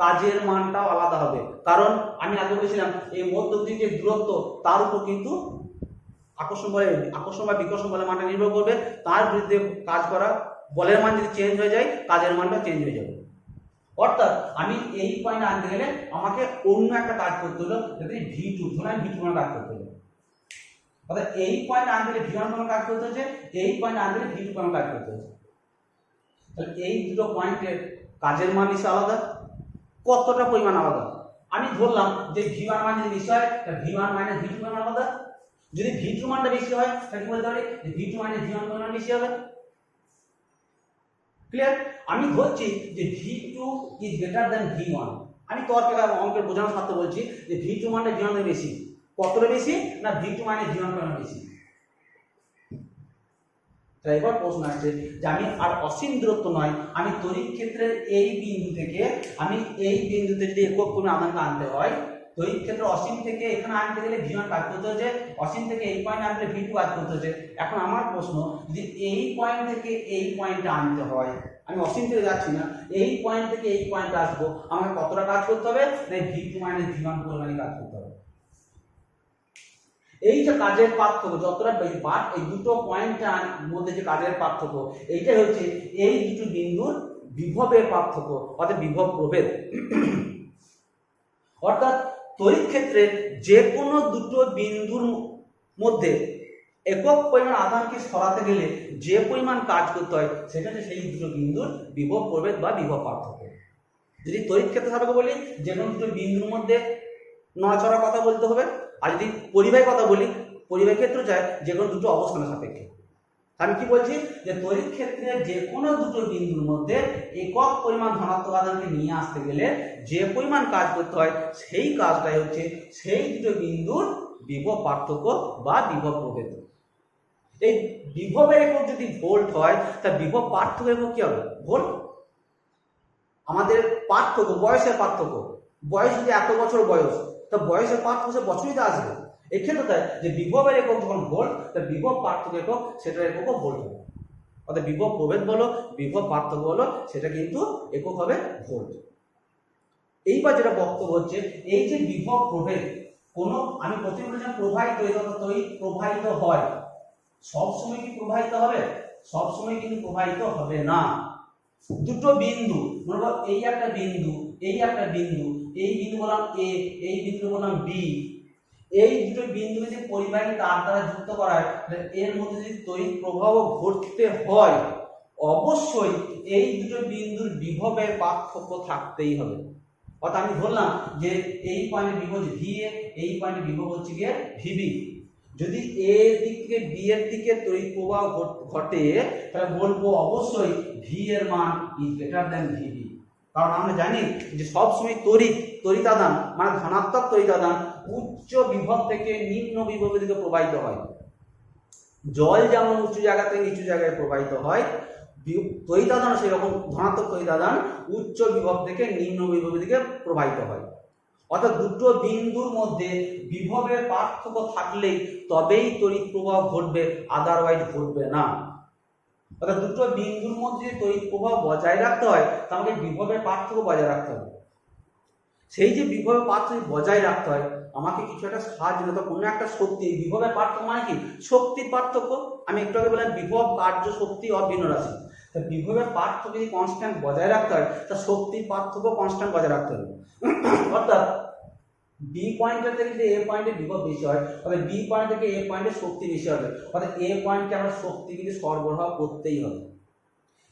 কাজের মানটাও আলাদা হবে, কারণ আমি আগে বলেছিলাম এই মধ্যবর্তী যে দূরত্ব তার উপর কিন্তু আকর্ষণ বা বিকর্ষণ বলের মানটা নির্ভর করবে, তার বিরুদ্ধে কাজ করা বলের মান যদি চেঞ্জ হয়ে যায় কাজের মানটা চেঞ্জ হয়ে যাবে। অর্থাৎ আমি এই পয়েন্টে আনতে গেলে আমাকে অন্য একটা কাজ করতে হলো, যাতে V2 ধরে V2 মান কাজ করতে হলো, অর্থাৎ এই পয়েন্টে আনতে গেলে V1 মান কাজ করতে হচ্ছে, এই পয়েন্টে আনতে গেলে V2 মান কাজ করতে হচ্ছে। তাহলে এই দুটো পয়েন্টের কাজের মান নিশ্চয় আলাদা, কতটা পরিমাণ আলাদা? আমি ধরলাম যে V1 মান যদি বেশি হয় তাহলে V1 মাইনাস V2 মান আলাদা, যদি V2 মানটা বেশি হয় তাহলে কি বলতে পারি যে V2 মাইনাস V1 মান বেশি হবে। ক্লিয়ার? আমি ধরছি যে V2 is greater than V1, আমি তর্কের অঙ্কের বোঝানোর সাথে বলছি যে V2 মানটা V1 এর বেশি, কতটা বেশি না V2 মাইনাস V1 মান বেশি। তাই এবার প্রশ্ন আসছে যে আমি আর অসীম দূরত্ব নয়, আমি তড়িৎ ক্ষেত্রের এই বিন্দু থেকে আমি এই বিন্দুতে যদি একক পরিমাণ আধানকে আনতে হয়, তড়িৎ ক্ষেত্র অসীম থেকে এখানে আনতে গেলে V1 কাজ করতে হচ্ছে, অসীম থেকে এই পয়েন্টে আনতে গেলে V2 কাজ করতে হচ্ছে। এখন আমার প্রশ্ন যদি এই পয়েন্ট থেকে এই পয়েন্টে আনতে হয়, আমি অসীম থেকে যাচ্ছি না, এই পয়েন্ট থেকে এই পয়েন্টে আসবো, আমাকে কতটা কাজ করতে হবে না V2 মাইনাস V1 পরিমাণে কাজ করতে হবে। এই যে কাজের পার্থক্য যতটা বাট এই দুটো পয়েন্টের মধ্যে যে কাজের পার্থক্য, এইটাই হচ্ছে এই দুটো বিন্দুর বিভবের পার্থক্য, অর্থাৎ বিভব প্রভেদ। অর্থাৎ তড়িৎ ক্ষেত্রে যে কোনো দুটো বিন্দুর মধ্যে একক পরিমাণ আধানকে সরাতে গেলে যে পরিমাণ কাজ করতে হয় সেটা হচ্ছে সেই দুটো বিন্দুর বিভব প্রভেদ বা বিভব পার্থক্য। যদি তড়িৎ ক্ষেত্র সাপেক্ষে বলি যে কোনো দুটো বিন্দুর মধ্যে নড়াচড়া কথা বলতে হবে, আর যদি পরিবাহী কথা বলি পরিবাহী ক্ষেত্র চায় যে কোনো দুটো অবস্থানের সাপেক্ষে। আমি কি বলছি যে তড়িৎ ক্ষেত্রে যে কোনো দুটো বিন্দুর মধ্যে একক পরিমাণ ধনাত্মক আধানকে নিয়ে আসতে গেলে যে পরিমাণ কাজ করতে হয় সেই কাজটাই হচ্ছে সেই দুটো বিন্দুর বিভব পার্থক্য বা বিভব প্রভেদ। এই বিভবের একক যদি ভোল্ট হয় তা বিভব পার্থক্য একক কি হবে? ভোল্ট। আমাদের পার্থক্য বয়সের পার্থক্য, বয়স যদি এত বছর বয়স, তা বয়সের পার্থক্য সে বছরই তো আসবে। এক্ষেত্রে তাই যে বিভবের একক যখন ভোল্ট, তা বিভব পার্থক্য একক সেটার এককও ভোল্ট হবে। অর্থাৎ বিভব প্রভেদ বলো বিভব পার্থক্য বলো সেটা কিন্তু একক হবে ভোল্ট। এইবার যেটা বক্তব্য হচ্ছে এই যে বিভব প্রভেদ, কোনো আমি প্রথমে বলেছিলাম প্রবাহিত তড়িৎ প্রবাহিত হয়, সবসময় কি প্রবাহিত হবে? সবসময় কিন্তু প্রবাহিত হবে না। দুটো বিন্দু মনে করো এই একটা বিন্দু, এই একটা বিন্দু, এই বিন্দু বললাম এ, এই বিন্দু বললাম বি, এই দুটো বিন্দু যদি পরিবাহী তার দ্বারা যুক্ত করা হয় তাহলে এর মধ্যে যদি তড়িৎ প্রবাহ ঘটতে হয় অবশ্যই এই দুটো বিন্দুর বিভবের পার্থক্য থাকতেই হবে। অর্থাৎ আমি বললাম যে এই পয়েন্টের বিভব ভি এ, এই পয়েন্টের বিভব হচ্ছে গিয়ে ভিবি। যদি এ দিক থেকে বি এর দিকে তড়িৎ প্রবাহ ঘটে তাহলে বলবো অবশ্যই ভি এর মান ইজ গ্রেটার দ্যান ভিবি। কারণ আমরা জানি যে সবসময় তড়িতাদান মানে ধনাত্মক তড়িতাদান উচ্চ বিভব থেকে নিম্ন বিভবের দিকে প্রবাহিত হয়। জল যেমন উচ্চ জায়গা থেকে নিচু জায়গায় প্রবাহিত হয়, তড়িতাদান সেরকম ধনাত্মক তড়িতাদান উচ্চ বিভব থেকে নিম্ন বিভবের দিকে প্রবাহিত হয়। অর্থাৎ দুটো বিন্দুর মধ্যে বিভবের পার্থক্য থাকলেই তবেই তড়িৎ প্রবাহ ঘটবে, আদারওয়াইজ ঘটবে না। অর্থাৎ দুটো বিন্দুর মধ্যে তড়িৎ প্রবাহ বজায় রাখতে হয় তাহলে বিভবের পার্থক্য বজায় রাখতে হবে। সেই যে বিভবের পার্থক্য বজায় রাখতে হয় আমাকে কিছু একটা সাহায্য নিতে, কোনো একটা শক্তি, বিভবের পার্থক্য মানে কি? শক্তির পার্থক্য। আমি একটু আগে বললাম বিভব কার্য শক্তি অভিন্ন রাশি। তা বিভবের পার্থক্য যদি কনস্ট্যান্ট বজায় রাখতে হয় তা শক্তির পার্থক্য কনস্ট্যান্ট বজায় রাখতে হবে। অর্থাৎ বি পয়েন্টের থেকে যদি এ পয়েন্টে বিভব বেশি হয় তাহলে বি পয়েন্ট থেকে এ পয়েন্টে শক্তি বেশি হবে। অর্থাৎ এ পয়েন্টকে আমরা শক্তি কিন্তু সরবরাহ করতেই হবে।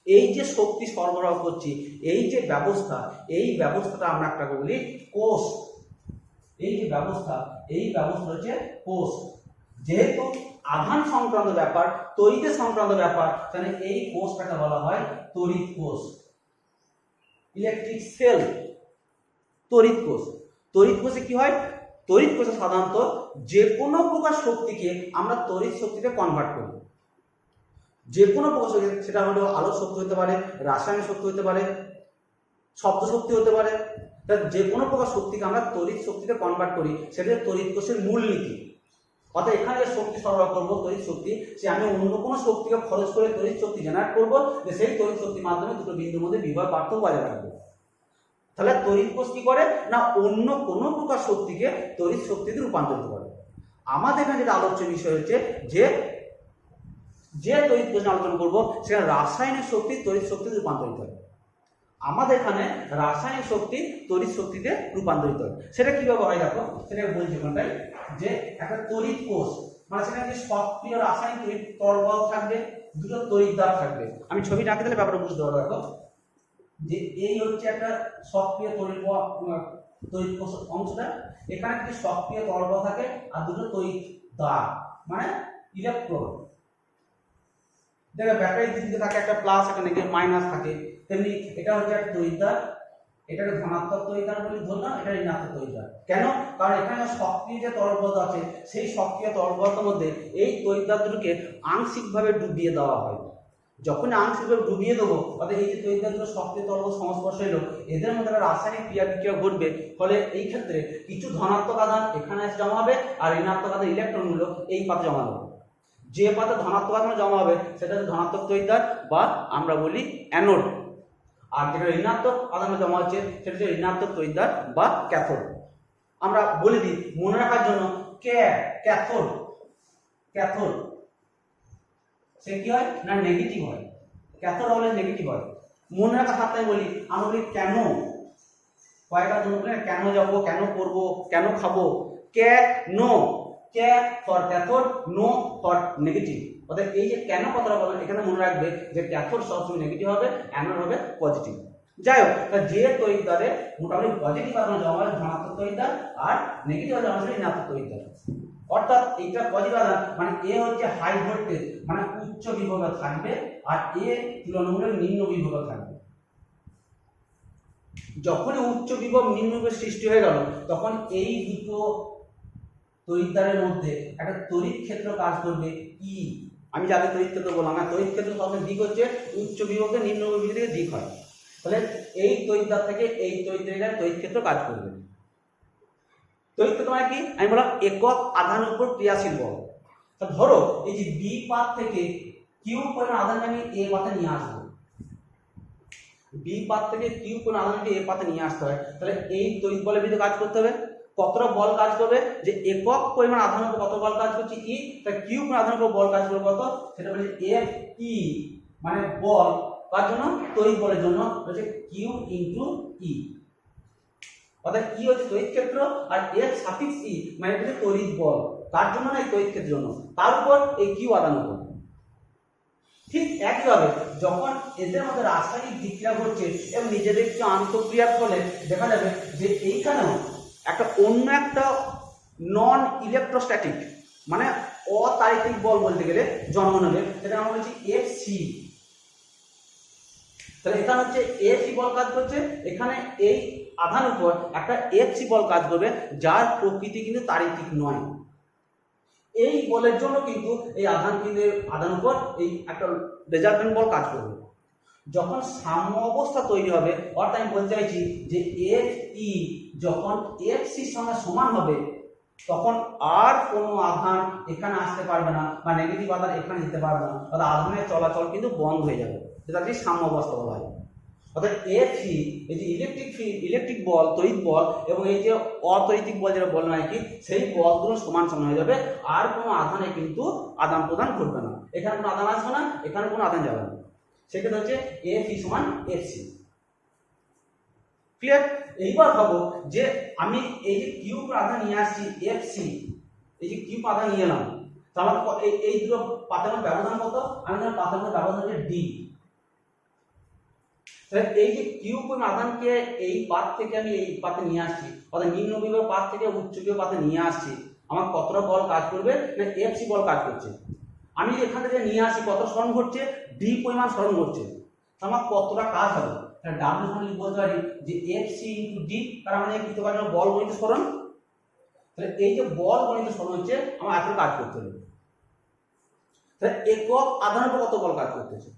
এই যে শক্তি সরবরাহ করছি এই যে ব্যবস্থা, এই ব্যবস্থাটা আমরা একটা বলি কোষ। এই যে ব্যবস্থা, এই ব্যবস্থা হচ্ছে কোষ। যেহেতু আধান সংক্রান্ত ব্যাপার, তড়িতের সংক্রান্ত ব্যাপার, তাহলে এই কোষটাকে বলা হয় তড়িৎ কোষ, ইলেকট্রিক সেল। তড়িৎ কোষ, তড়িৎ কোষে কি হয়? তড়িৎ কোষে সাধারণত যে কোনো প্রকার শক্তিকে আমরা তড়িৎ শক্তিতে কনভার্ট করি। যে কোনো প্রকার শক্তি, সেটা হলো আলোক শক্তি হতে পারে, রাসায়নিক শক্তি হতে পারে, শব্দ শক্তি হতে পারে। যে কোনো প্রকার শক্তিকে আমরা তড়িৎ শক্তিতে কনভার্ট করি, সেটা তড়িৎ কোষের মূলনীতি। অর্থাৎ এখানে যে শক্তি সরবরাহ করবো তড়িৎ শক্তি, সে আমি অন্য কোনো শক্তিকে খরচ করে তড়িৎ শক্তি জেনারেট করবো, যে সেই তড়িৎ শক্তির মাধ্যমে দুটো বিন্দুর মধ্যে বিভব পার্থক্য বজায় রাখবো। তাহলে তড়িৎ কোষ কি করে না অন্য কোনো প্রকার শক্তিকে তড়িৎ শক্তিতে রূপান্তরিত করে। আমাদের এখানে যেটা আলোচ্য বিষয় হচ্ছে যে তড়িৎ কোষ আলোচনা করবো সেটা রাসায়নিক শক্তি তড়িৎ শক্তিতে রূপান্তরিত হয়। আমাদের এখানে রাসায়নিক শক্তি তড়িৎ শক্তিতে রূপান্তরিত হয়। সেটা কিভাবে হয় দেখো, সেটা বলছি ওখানটায় যে একটা তড়িৎ কোষ মানে সেখানে যে সক্রিয় রাসায়নিক তড়িৎ তরল থাকবে, দুটো তড়িৎদ্বার থাকবে। আমি ছবিটা আঁকে দিলে ব্যাপারটা বুঝতে পারবো। দেখো যে এই হচ্ছে একটা সক্রিয় তড়িৎ কোষ অংশটা, এখানে কিছু সক্রিয় তরল থাকে আর দুটো তড়িৎদ্বার মানে ইলেকট্রন। দেখো ব্যাটারির দিকে থাকে একটা প্লাস একটা নেগেটিভ মাইনাস থাকে, তেমনি এটা হচ্ছে একটা তড়িৎদ্বার, এটাকে ধনাত্মক তড়িৎদ্বার বলি ধরলাম, এটা ঋণাত্মক তড়িৎদ্বার। কেন? কারণ এখানে সক্রিয় যে তরল আছে সেই সক্রিয় তরলের মধ্যে এই তড়িৎদ্বার দুটোকে আংশিকভাবে ডুবিয়ে দেওয়া হয়। যখন আংশিকভাবে ডুবিয়ে দেবো অর্থাৎ এই যে তড়িৎদ্বার দুটো সক্রিয় তরল সংস্পর্শ এলো, এদের মধ্যে একটা রাসায়নিক ক্রিয়া বিক্রিয়া ঘটবে। ফলে এই ক্ষেত্রে কিছু ধনাত্মক আধান এখানে এসে জমা হবে আর ঋণাত্মক আধান ইলেকট্রনগুলো এই পাতে জমা হবে। যে পাতে ধনাত্মক আধান জমা হবে সেটা হচ্ছে ধনাত্মক তড়িৎদ্বার বা আমরা বলি অ্যানোড, আর যেটা ঋণাত্মক আধানে জমা হচ্ছে সেটা হচ্ছে ঋণাত্মক তড়িৎদ্বার বা ক্যাথোড। আমরা বলে দিই মনে রাখার জন্য ক্যাথোড, ক্যাথোড সে কি হয় না নেগেটিভ হয়, ক্যাথোড হলে নেগেটিভ হয়। মনে রাখার সাথে বলি আমরা বলি কেন, কয়েকটা জন্য কেন যাবো, কেন করবো, কেন খাবো, কেন, K for cathode, no for negative. অর্থাৎ এই যে কেন কথাটা বলবেন এখানে মনে রাখবে যে ক্যাথোড সবসময় নেগেটিভ হবে, অ্যানোড হবে পজিটিভ। যাই হোক, যে তড়িৎদ্বারে মোটামুটি পজিটিভ আধান জমা হয় ধনাত্মক তড়িৎদ্বার আর নেগেটিভ আধান জমা হয় ঋণাত্মক তড়িৎদ্বার। অর্থাৎ এইটা পজিটিভ আধান মানে এ হচ্ছে হাই ভোল্টেজ মানে উচ্চ বিভবে থাকবে আর এ তুলনামূলক নিম্ন বিভবে থাকবে। যখনই উচ্চ বিভব নিম্ন বিভব সৃষ্টি হয়ে গেল তখন এই দুটো তড়িৎদ্বারের মধ্যে একটা তড়িৎ ক্ষেত্র কাজ করবে ই। আমি যাকে তড়িৎ ক্ষেত্র বললাম না, তড়িৎ ক্ষেত্র সবসময় দিক হচ্ছে উচ্চ বিভব থেকে নিম্ন বিভব থেকে দিক হয়। তাহলে এই তড়িৎদ্বার থেকে এই তড়িৎদ্বারে তড়িৎ ক্ষেত্র কাজ করবে। তড়িৎ ক্ষেত্র মানে কি? আমি বললাম একক আধানের উপর ক্রিয়াশীল বল। তা ধরো এই যে বি পাত থেকে কিউ পরিমাণ আধানকে আমি এ পাতে নিয়ে আসবো, বি পাত থেকে কিউ পরিমাণ আধানকে এ পাতে নিয়ে আসতে হয়, তাহলে এই তড়িৎ বলের ভিতরে কাজ করতে হবে। কতটা বল কাজ করবে? যে একক পরিমাণ আধানের উপর কত বল কাজ করছে ই, তা কিউ পরিমাণ আধানের উপর বল কাজ করবে কত, সেটা বলছে এফ ই, মানে বল কার জন্য? তড়িৎ বলের জন্য হচ্ছে কিউ ইনটু ই। অর্থাৎ ই হচ্ছে তড়িৎ ক্ষেত্র আর এফ সাফিক্স ই মানে হচ্ছে তড়িৎ বল। তার জন্য না, এই তড়িৎ ক্ষেত্রের জন্য, তার উপর এই কিউ আধানের উপর। ঠিক একইভাবে যখন এদের মধ্যে রাসায়নিক বিক্রিয়া ঘটছে এবং নিজেদের কিছু আন্তঃক্রিয়ার ফলে দেখা যাবে যে এইখানেও একটা অন্য একটা নন ইলেকট্রোস্ট্যাটিক মানে অতাড়িতিক বল বলতে গেলে জন্ম নেবে, সেটা আমরা বলছি এফ সি। তাহলে এখানে হচ্ছে এফ সি বল কাজ করছে, এখানে এই আধান উপর একটা এফ সি বল কাজ করবে যার প্রকৃতি কিন্তু তাড়িতিক নয়। এই বলের জন্য কিন্তু এই আধান কিন্তু আধান উপর এই একটা রেজাল্টেন্ট বল কাজ করবে। যখন সাম্য অবস্থা তৈরি হবে, অর্থাৎ আমি বলতে চাইছি যে এফ ই যখন এফ সির সঙ্গে সমান হবে তখন আর কোনো আধান এখানে আসতে পারবে না বা নেগেটিভ আধান এখানে যেতে পারবে না, অর্থাৎ আধানের চলাচল কিন্তু বন্ধ হয়ে যাবে, যেটাকে সাম্য অবস্থা বলা হয়। অর্থাৎ এফ ই এই যে ইলেকট্রিক বল তড়িৎ বল এবং এই যে অতড়িতিক বল যেটা বললাম আর কি, সেই বলগুলো সমান সমান হয়ে যাবে, আর কোনো আধানে কিন্তু আদান প্রদান ঘটবে না, এখানে কোনো আধান আসবে না, এখানে কোনো আধান যাবে না। সেক্ষেত্রে হচ্ছে এফ ই সমান এফ সি। ক্লিয়ার? এইবার ভাবো যে আমি এই যে কিউব আধান নিয়ে আসছি এফ সি, এই যে কিউব আধান নিয়ে এলাম, তাহলে এই দুটো পাতের মধ্যে ব্যবধান কত? আমি ধরো পাতের মধ্যে ব্যবধান হচ্ছে ডি। তাহলে এই যে কিউব আধানকে এই পাত থেকে আমি এই পাতে নিয়ে আসছি, অর্থাৎ নিম্ন বিভব পাত থেকে উচ্চ বিভব পাতে নিয়ে আসছি, আমার কতটা বল কাজ করবে? না এফ সি বল কাজ করছে। আমি এখান থেকে নিয়ে আসি কত স্মরণ ঘটছে? ডি পরিমাণ স্মরণ ঘটছে, আমার কতটা কাজ হবে? ডাব্লিউ সমান বলতে পারি যে এফ সি ইন্টু ডি, কারণ আমাদের কৃতকার্য বল গণিত স্মরণ। তাহলে এই যে বল গণিত স্মরণ হচ্ছে আমার এত কাজ করতে হবে। তাহলে একক আধানের উপর কত বল কাজ করতেছে?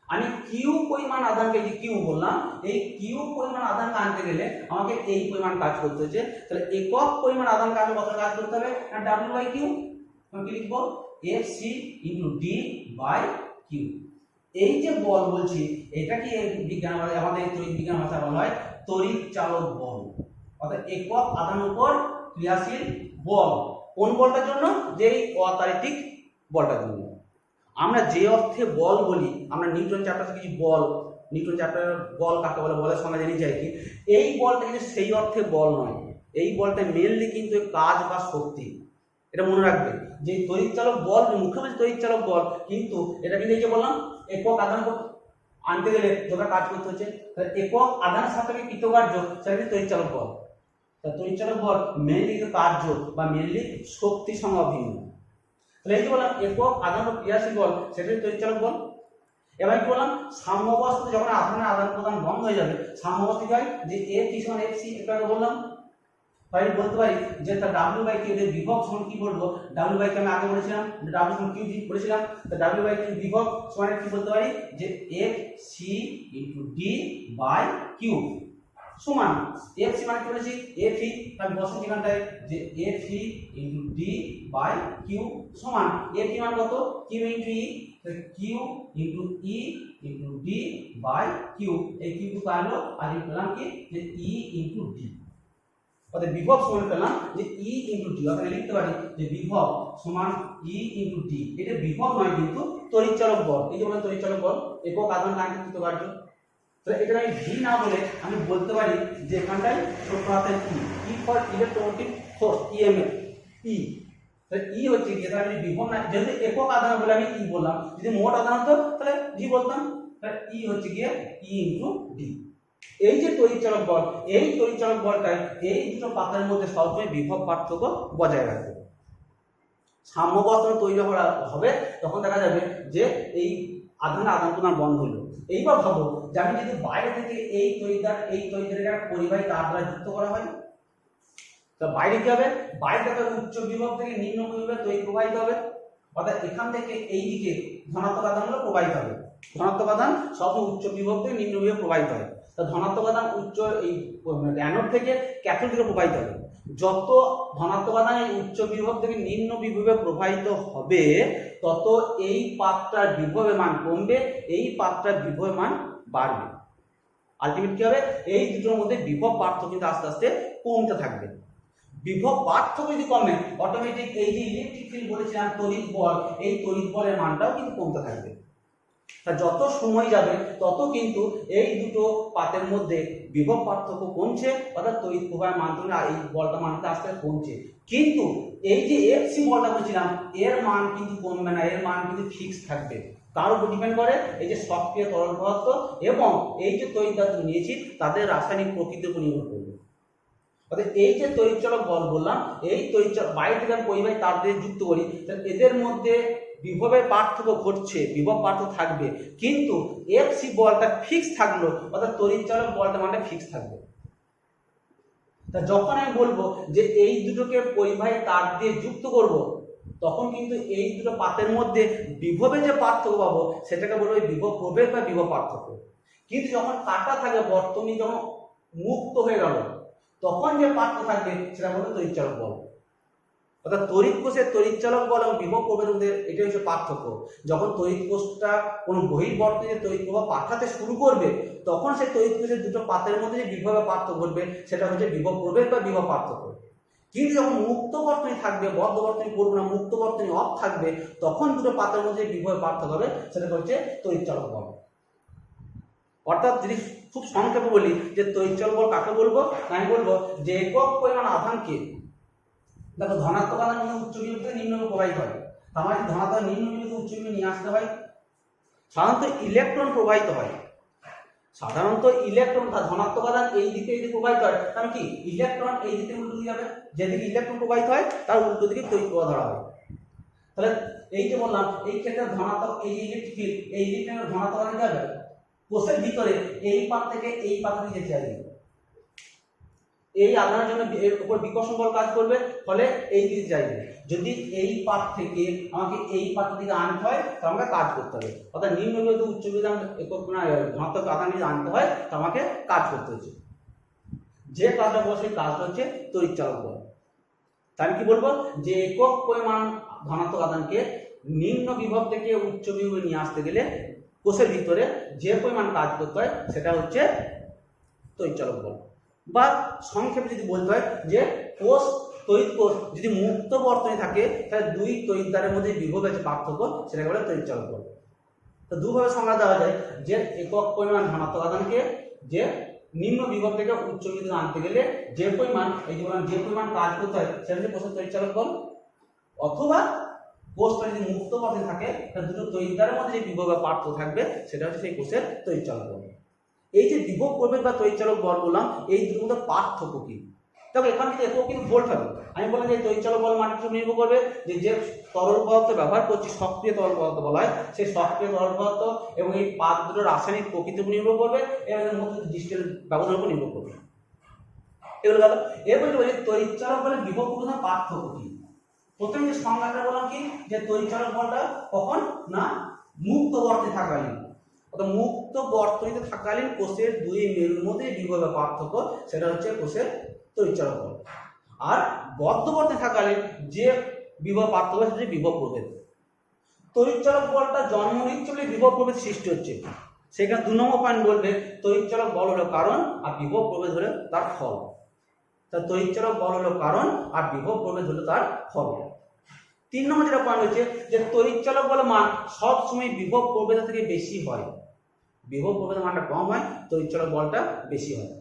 আমি কিউ পরিমাণ আধানকে যে কিউ বললাম, এই কিউ পরিমাণ আধানকে আনতে গেলে আমাকে এই পরিমাণ কাজ করতে হচ্ছে। তাহলে একক পরিমাণ আধানকে আমি কত কাজ করতে হবে? না ডাব্লিউ বাই কিউ। আমি কি লিখবো? F C into D by Q. এই যে বল বলছি এটা কি বিজ্ঞান আমাদের তড়িৎ বিজ্ঞান ভাষা বলা হয় তড়িৎ চালক বল, অর্থাৎ একক আধানের উপর ক্রিয়াশীল বল। কোন বলটার জন্য? যে এই অতাড়িতিক বলটার জন্য। আমরা যে অর্থে বল বলি, আমরা নিউটন চ্যাপ্টার থেকে কিছু বল, নিউটন চ্যাপ্টার বল কাকে বলে, বলের সঙ্গে জেনে যাই কি, এই বলটা কিন্তু সেই অর্থে বল নয়, এই বলটা মেনলি কিন্তু কাজ বা শক্তি। এটা মনে রাখবে যে তড়িৎ চালক বল মুখে বলছে তড়িৎ চালক বল, কিন্তু এটা কিন্তু এই যে বললাম একক আধান আনতে গেলে যেটা কাজ করতে হচ্ছে, একক আধানের সাপেক্ষে কৃতকার্য সেটা কিন্তু তড়িৎ চালক বল। তড়িৎ চালক বল মেনলি কিন্তু কার্য বা মেনলি শক্তি সঙ্গে ভিন্ন। তাহলে এই যে বললাম একক আধান ও ক্রিয়াশীল বল সেটা তড়িৎ চালক বল। এবার কি বললাম? সাম্য অবস্থাতে যখন আধানের আদান প্রদান বন্ধ হয়ে যাবে, সাম্য অবস্থা কি হয়? যে এফ ই সমান এফ সি, এটা বললাম। তাই বলতে পারি যে তার ডাব্লিউ বাই কিউ এর বিভব সমান কি বলবো? ডাব্লিউ বাই কিউ আমি আগে বলেছিলাম যে ডাব্লিউ সমান কিউ বলেছিলাম, তো ডাব্লিউ বাই কিউ বিভব সমান কি বলতে পারি? যে F C into D by Q সমান এফ সি মানে কি বলেছি? এফ ই, আমি বসাচ্ছি এখানটায় যে F E into D by Q সমান এফ ই মান কত? Q into E, Q into E into D by Q. এই কিউ টু কাটলো আর এই পেলাম কি? যে ই ইনটু ডি। অর্থাৎ বিভব সমান পেলাম যে ই ইনটু ডি। অর্থাৎ লিখতে পারি যে বিভব সমান ই ইনটু ডি। এটা বিভব নয় কিন্তু তড়িৎ চালক বল। এই যে বললাম তড়িৎ চালক বল একক আধান কাকে কৃতকার্য। তো এটা আমি ভি না বলে আমি বলতে পারি যে এখানটায় ছোট হাতের e for electromotive force, EMF e. তাহলে ই হচ্ছে কি? তাহলে আমি বিভব না, যেহেতু একক আধান বলে আমি ই বললাম, যদি মোট আধান হতো তাহলে ভি বলতাম। তাহলে ই হচ্ছে গিয়ে ই ইনটু ডি। এই যে তড়িৎচালক বল, এই তড়িৎচালক বলটাই এই দুটো পাতের মধ্যে সবসময় বিভব পার্থক্য বজায় রাখবে। সাম্য বর্তনী তৈরি হবে তখন দেখা যাবে যে এই আধান আদান প্রদান বন্ধ হলো। এইবার ভাবো যে আমি যদি বাইরে থেকে এই তড়িৎদ্বার পরিবাহী তার দ্বারা যুক্ত করা হয়, তো বাইরে কি হবে? বাইরে থেকে উচ্চ বিভব থেকে নিম্ন বিভবে তড়িৎ প্রবাহিত হবে, অর্থাৎ এখান থেকে এই দিকে ধনাত্মক আধানগুলো প্রবাহিত হবে। ধনাত্মক আধান সব উচ্চ বিভব থেকে নিম্ন বিভবে প্রবাহিত হয়। তা ধনাত্মক আধান উচ্চ এই অ্যানোড থেকে ক্যাথোড দিকে প্রবাহিত হবে। যত ধনাত্মক আধান এই উচ্চ বিভব থেকে নিম্ন বিভবে প্রবাহিত হবে তত এই পাতটার বিভবের মান কমবে, এই পাতটার বিভবের মান বাড়বে। আলটিমেট কি হবে? এই দুটোর মধ্যে বিভব পার্থক্য কিন্তু আস্তে আস্তে কমতে থাকবে। বিভব পার্থক্য যদি কমে অটোমেটিক এই যে ইলেকট্রিক ফিল্ড বলেছিলাম তড়িৎ বল, এই তড়িৎ বলের মানটাও কিন্তু কমতে থাকবে। তা যত সময় যাবে তত কিন্তু এই দুটো পাতের মধ্যে বিভব পার্থক্য কমছে, অর্থাৎ তড়িৎ প্রবাহের মাধ্যমে এই বলটা মানটা আস্তে আস্তে কমছে। কিন্তু এই যে এফসি বলটা বলছিলাম এর মান কিন্তু কমবে না, এর মান কিন্তু ফিক্স থাকবে। তার উপর ডিপেন্ড করে এই যে সক্রিয় তরল পদার্থ এবং এই যে তড়িৎদ্বার নিয়েছি তাদের রাসায়নিক প্রকৃতির উপর নির্ভর করবে। অর্থাৎ এই যে তড়িৎচালক বল বললাম, এই তড়িৎচালক বাইরে থেকে আমি পরিবাহী তার দিয়ে যুক্ত করি, এদের মধ্যে বিভবের পার্থক্য ঘটছে, বিভব পার্থক্য থাকবে, কিন্তু এফসি বলটা ফিক্স থাকলো, অর্থাৎ তড়িৎচালক বলটা মানে ফিক্স থাকবে। তা যখন আমি বলবো যে এই দুটোকে পরিবাহী তার দিয়ে যুক্ত করব, তখন কিন্তু এই দুটো পাতের মধ্যে বিভবে যে পার্থক্য পাবো সেটাকে বলবো বিভব প্রভেদ বা বিভব পার্থক্য। কিন্তু যখন কাটা থাকে, বর্তনী যখন মুক্ত হয়ে গেল, তখন যে পার্থক্য থাকবে সেটা বলবো তড়িৎচালক বল। অর্থাৎ তড়িৎ কোষের তড়িৎচালক বল এবং বিভব প্রভেদের মধ্যে এটা হচ্ছে পার্থক্য। যখন তড়িৎ কোষটা কোনো বহির্বর্তনীতে তড়িৎ প্রবাহ পাঠাতে শুরু করবে তখন সেই তড়িৎ কোষের দুটো পাতের মধ্যে যে বিভবের পার্থক্য ঘটবে সেটা হচ্ছে বিভব প্রভেদ বা বিভব পার্থক্য। কিন্তু যখন মুক্ত বর্তনী থাকবে, বদ্ধ বর্তনী করবো না, মুক্ত বর্তনী অফ থাকবে, তখন দুটো পাতের মধ্যে বিভবের পার্থক্য হবে, সেটা হচ্ছে তড়িৎচালক বল। অর্থাৎ যদি খুব সংক্ষেপে বলি যে তড়িৎচালক বল কাকে বলবো, আমি বলবো যে একক পরিমাণ আধানকে, দেখো ধনাত্মক আধান উচ্চ বিভব থেকে নিম্ন বিভবে প্রবাহিত হয়, আমার যদি ধনাত্মক নিম্ন বিভব থেকে উচ্চ বিভবে নিয়ে আসতে হয়, সাধারণত ইলেকট্রন প্রবাহিত হয়। সাধারণত ইলেকট্রন ধনাত্মক আধান এই দিকে প্রবাহিত হয়, কারণ কি ইলেকট্রন এই দিকে উল্টো দিকে যাবে, যেদিকে ইলেকট্রন প্রবাহিত হয় তার উল্টো দিকে তড়িৎ প্রবাহ ধরা হয়। তাহলে এই যে বললাম এই ক্ষেত্রে ধনাত্মক এই যে ইলেকট্রিক ফিল্ড, এই ইলেকট্রনের ধনাত্মক আধান যাবে কোষের ভিতরে এই পাত থেকে এই পাতে যেতে চাইবে, এই আধানের জন্য এর উপর বিকর্ষণ বল কাজ করবে, ফলে এই দিকে যাইবে। যদি এই পাত থেকে আমাকে এই পাতের দিকে আনতে হয় তো আমাকে কাজ করতে হবে, অর্থাৎ নিম্ন বিভব উচ্চ বিভব একক ধনাত্মক আধান যদি আনতে হয় তো আমাকে কাজ করতে হচ্ছে। যে কাজটা বলবো সেই কাজটা হচ্ছে তড়িৎচালক বল। তাহলে কি বলবো যে একক পরিমাণ ধনাত্মক আধানকে নিম্ন বিভব থেকে উচ্চ বিভবে নিয়ে আসতে গেলে কোষের ভিতরে যে পরিমাণ কাজ করতে হয় সেটা হচ্ছে তড়িৎচালক বল। বা সংক্ষেপে যদি বলতে হয় যে কোষ তড়িৎ কোষ যদি মুক্ত বর্তনী থাকে তাহলে দুই তড়িৎদ্বারের মধ্যে বিভবের যে পার্থক্য সেটাকে বলে তড়িৎচালক বল। তো দুভাবে সংজ্ঞা দেওয়া যায় যে একক পরিমাণ ধনাত্মক আধানকে যে নিম্ন বিভব থেকে উচ্চ বিভবে আনতে গেলে যে পরিমাণ এই যে বললাম যে পরিমাণ কাজ করতে হয় সেটা হচ্ছে কোষের তড়িৎচালক বল, অথবা কোষটা যদি মুক্ত বর্তনী থাকে তাহলে দুটো তড়িৎদ্বারের মধ্যে যে বিভবের পার্থক্য থাকবে সেটা হচ্ছে সেই কোষের তড়িৎচালক বল। এই যে বিভব প্রভেদ বা তড়িৎচালক বল বললাম, এই দুটোর মধ্যে পার্থক্য কি? দেখো এখানে কিন্তু এত কিন্তু ভোল্ট হবে। আমি বললাম যে তড়িৎচালক বল মানে কিছু নির্ভর করবে যে তরল পদার্থ ব্যবহার করছি, সক্রিয় তরল পদার্থ বলা হয়, সেই সক্রিয় তরল পদার্থ এবং এই পাত দুটোর রাসায়নিক প্রকৃতির উপর নির্ভর করবে এবং এর মধ্যে ডিজিটাল ব্যবধানের উপর নির্ভর করবে। এগুলো গেল। এরপর বলি তড়িৎচালক বলের বিভব প্রভেদ পার্থক্য কি? প্রথমে যে সংজ্ঞাটা বললাম কি যে তড়িৎচালক বলটা কখন না মুক্ত বর্তনী থাকাকালীন, অর্থাৎ মুক্ত বর্তনীতে থাকাকালীন কোষের দুই মেরুর মধ্যে বিভবের পার্থক্য সেটা হচ্ছে কোষের তড়িৎচালক বল। আর বদ্ধ বর্তনী থাকাকালীন যে বিভব পার্থক্য সেটা হচ্ছে বিভব প্রভেদ। তড়িৎচালক বলটা জন্ম নিচ্ছে বলে বিভব প্রভেদ সৃষ্টি হচ্ছে, সেখানে 2 নম্বর পয়েন্ট বলবে তড়িৎচালক বল হলো কারণ আর বিভব প্রভেদ হলো তার ফল। তা তড়িৎচালক বল হলো কারণ আর বিভব প্রভেদ হলো তার ফল। 3 নম্বর যেটা পয়েন্ট হচ্ছে যে তড়িৎচালক বলের মান সবসময় বিভব প্রভেদ থেকে বেশি হয়, বিভব প্রভেদের মানটা কম হয়, তড়িৎচালক বলটা বেশি হয়।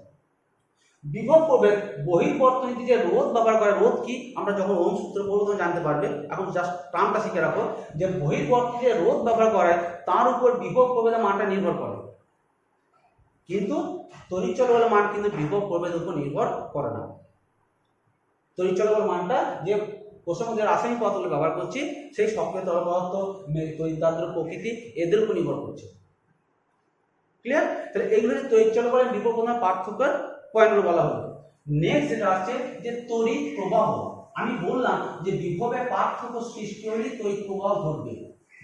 বিভব প্রভেদ বহির্বর্তনীতে যে রোধ ব্যবহার করে, রোধ কি আমরা যখন ওহম সূত্র পড়বো তখন জানতে পারবে, এখন জাস্ট টার্মটা শিখে রাখো যে বহির্বর্তনীতে রোধ ব্যবহার করে তার উপর বিভব প্রভেদের মানটা নির্ভর করে। কিন্তু তড়িৎ চলাবলের মান কিন্তু বিভব প্রভেদের উপর নির্ভর করে না। তড়িৎ চলাবল মানটা যে প্রসঙ্গে যে রাসায়নিক পদার্থগুলো ব্যবহার করছি সেই সক্রিয় তরল পদার্থ, তড়িৎদ্রাদ্র প্রকৃতি এদের উপর নির্ভর করছে। ক্লিয়ার? তাহলে এইগুলো যে তড়িৎ চলাবলের বিভব প্রবাহের পার্থক্যের পয়েন্টগুলো বলা হলো। নেক্সট যেটা আসছে যে তড়িৎ প্রবাহ। আমি বললাম যে বিভবের পার্থক্য সৃষ্টি হলে তড়িৎ প্রবাহ ঘটবে,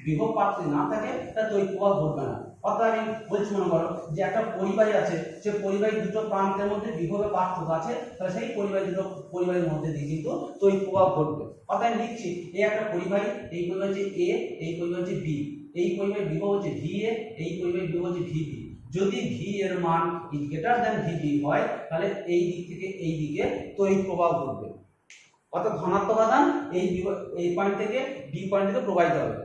বিভব পার্থক্য না থাকে তাহলে তড়িৎ প্রবাহ ঘটবে না। অর্থাৎ আমি বলছি, মনে করো যে একটা পরিবাহী আছে, সে পরিবাহী দুটো প্রান্তের মধ্যে বিভবের পার্থক্য আছে, তাহলে সেই দুটো পরিবাহীর মধ্যে দিয়ে কিন্তু তড়িৎ প্রবাহ ঘটবে। অর্থাৎ আমি লিখছি এই একটা পরিবাহী, এই পরিবাহী হচ্ছে এ, এই পরিবাহী হচ্ছে বি, এই পরিবাহীর বিভব হচ্ছে ভি এ, এই পরিবাহীর বিভব হচ্ছে ভি বি। যদি ভি এর মান গ্রেটার দ্যান ভি বি হয় তাহলে এই দিক থেকে এই দিকে তড়িৎ প্রবাহ ঘটবে। অর্থাৎ ধনাত্মক আধান এই পয়েন্ট থেকে বি পয়েন্টে প্রবাহিত হবে।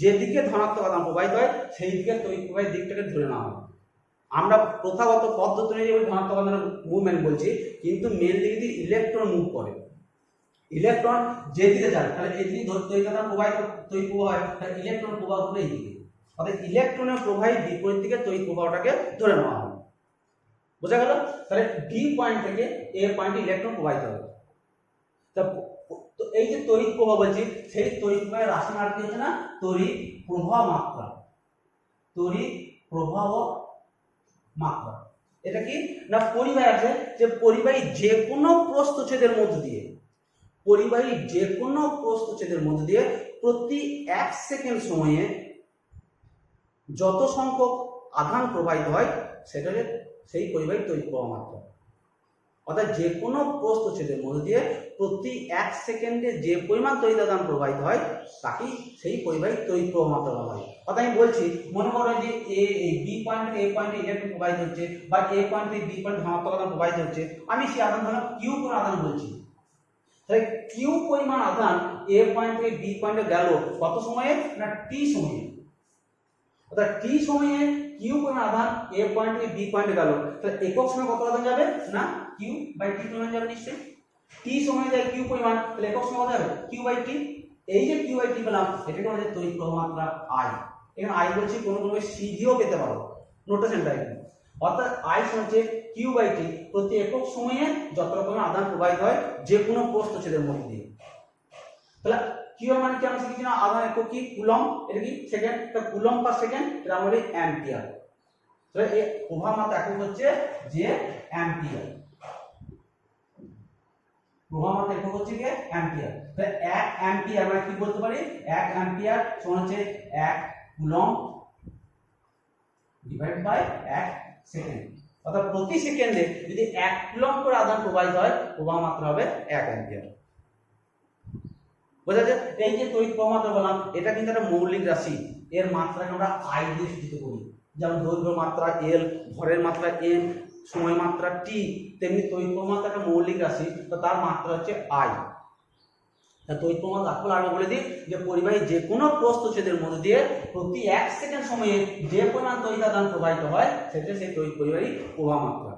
যেদিকে ধনাত্মক আধান প্রবাহিত হয় সেই দিকে তড়িৎ প্রবাহের দিকটাকে ধরে নেওয়া হয়। আমরা প্রথাগত পদ্ধতি অনুযায়ী ধনাত্মক আধানের মুভমেন্ট বলছি, কিন্তু মেনলি যদি ইলেকট্রন মুভ করে, ইলেকট্রন যেদিকে যায় তাহলে এদিকে তড়িৎ আধান প্রবাহিত তড়িৎ প্রবাহ হয়, তাহলে ইলেকট্রন প্রবাহ হবে এইদিকে। অর্থাৎ ইলেকট্রনের প্রবাহের বিপরীত দিকে তড়িৎ প্রবাহটাকে ধরে নেওয়া হয়। বোঝা গেল? তাহলে ডি পয়েন্ট থেকে এ পয়েন্টে ইলেকট্রন প্রবাহিত হবে। তো এই যে তড়িৎ প্রবাহ বলছি, সেই তড়িৎ প্রবাহের রাশিমালা কি হচ্ছে না, তড়িৎ প্রবাহ মাত্রা। তড়িৎ প্রবাহ মাত্রা এটা কি না, পরিবাহী আছে, যে পরিবাহী যে কোনো প্রস্থচ্ছেদের মধ্য দিয়ে, পরিবাহী যে কোনো প্রস্থচ্ছেদের মধ্য দিয়ে প্রতি 1 সেকেন্ড সময়ে যত সংখ্যক আধান প্রবাহিত হয় সেটা সেই পরিবাহী তড়িৎ প্রবাহ মাত্রা। অর্থাৎ যে কোনো প্রস্থচ্ছেদের মধ্য দিয়ে প্রতি 1 সেকেন্ডে যে পরিমাণ তড়িৎ আধান প্রবাহিত হয় তাকেই সেই পরিবাহী তড়িৎ প্রবাহ মাত্রা বলা হয়। অর্থাৎ আমি বলছি, মনে করো যে এই বি পয়েন্ট এ পয়েন্টে ইলেকট্রন প্রবাহিত হচ্ছে, বা এ পয়েন্ট থেকে বি পয়েন্টে ধনাত্মক আধান প্রবাহিত হচ্ছে। আমি সেই আধান ধরো কিউ কোন আধান বলছি, তাহলে কিউ পরিমাণ আধান এ পয়েন্ট থেকে বি পয়েন্টে গেল কত সময়ে না, টি সময়ে। অর্থাৎ টি সময়ে কিউ পরিমাণ আধান এ পয়েন্ট থেকে বি পয়েন্টে গেল, তাহলে একক সময়ে কত আধান যাবে না, কিউ বাই টি পরিমাণ যাবে নিশ্চয়ই। টি সময়ে যায় কিউ পরিমাণ, তাহলে একক সময় কত যাবে, কিউ বাই টি। এই যে কিউ বাই টি পেলাম, এটাকে আমাদের তড়িৎ প্রবাহ মাত্রা আই। এখানে আই বলছি কোনো কোনো সি দিয়েও পেতে পারো, নোটেশনটা এখানে। অর্থাৎ আই হচ্ছে কিউ বাই টি প্রতি একক সময়ে যত রকমের আধান প্রবাহিত হয় যে কোনো প্রস্থচ্ছেদের মধ্যে দিয়ে। তাহলে কিউ মানে কি আমরা শিখেছি না, আধান একক কি, কুলম্ব। এটা কি সেকেন্ড, তা কুলম্ব পার সেকেন্ড, এটা আমাদের অ্যাম্পিয়ার। তাহলে এই প্রবাহ মাত্রা একক হচ্ছে যে অ্যাম্পিয়ার। প্রবাহ মাত্রা একক হচ্ছে কি অ্যাম্পিয়ার। তাহলে 1 অ্যাম্পিয়ার মানে কি বলতে পারি, 1 অ্যাম্পিয়ার সমান হচ্ছে 1 কুলম্ব ডিভাইড বাই 1 সেকেন্ড। অর্থাৎ প্রতি সেকেন্ডে যদি 1 কুলম্ব করে আধান প্রবাহিত হয়, প্রবাহ মাত্রা হবে 1 অ্যাম্পিয়ার। বোঝা যায়? এই যে তড়িৎ প্রবাহ মাত্রা বললাম, এটা কিন্তু একটা মৌলিক রাশি। এর মাত্রাকে আমরা আই দিয়ে সূচিত করি। যেমন দৈর্ঘ্য মাত্রা এল, ভরের মাত্রা এম, সময় মাত্রা টি, তেমনি তড়িৎ প্রবাহ মাত্রা একটা মৌলিক রাশি, তো তার মাত্রা হচ্ছে আই। তড়িৎ প্রবাহ রাখলে আগে বলে দিই যে পরিবাহী যে কোনো প্রস্থচ্ছেদের মধ্যে দিয়ে প্রতি 1 সেকেন্ড সময়ে যে পরিমাণ তড়িৎ আধান প্রবাহিত হয় সেটা সেই তড়িৎ পরিবাহী প্রবাহ মাত্রা।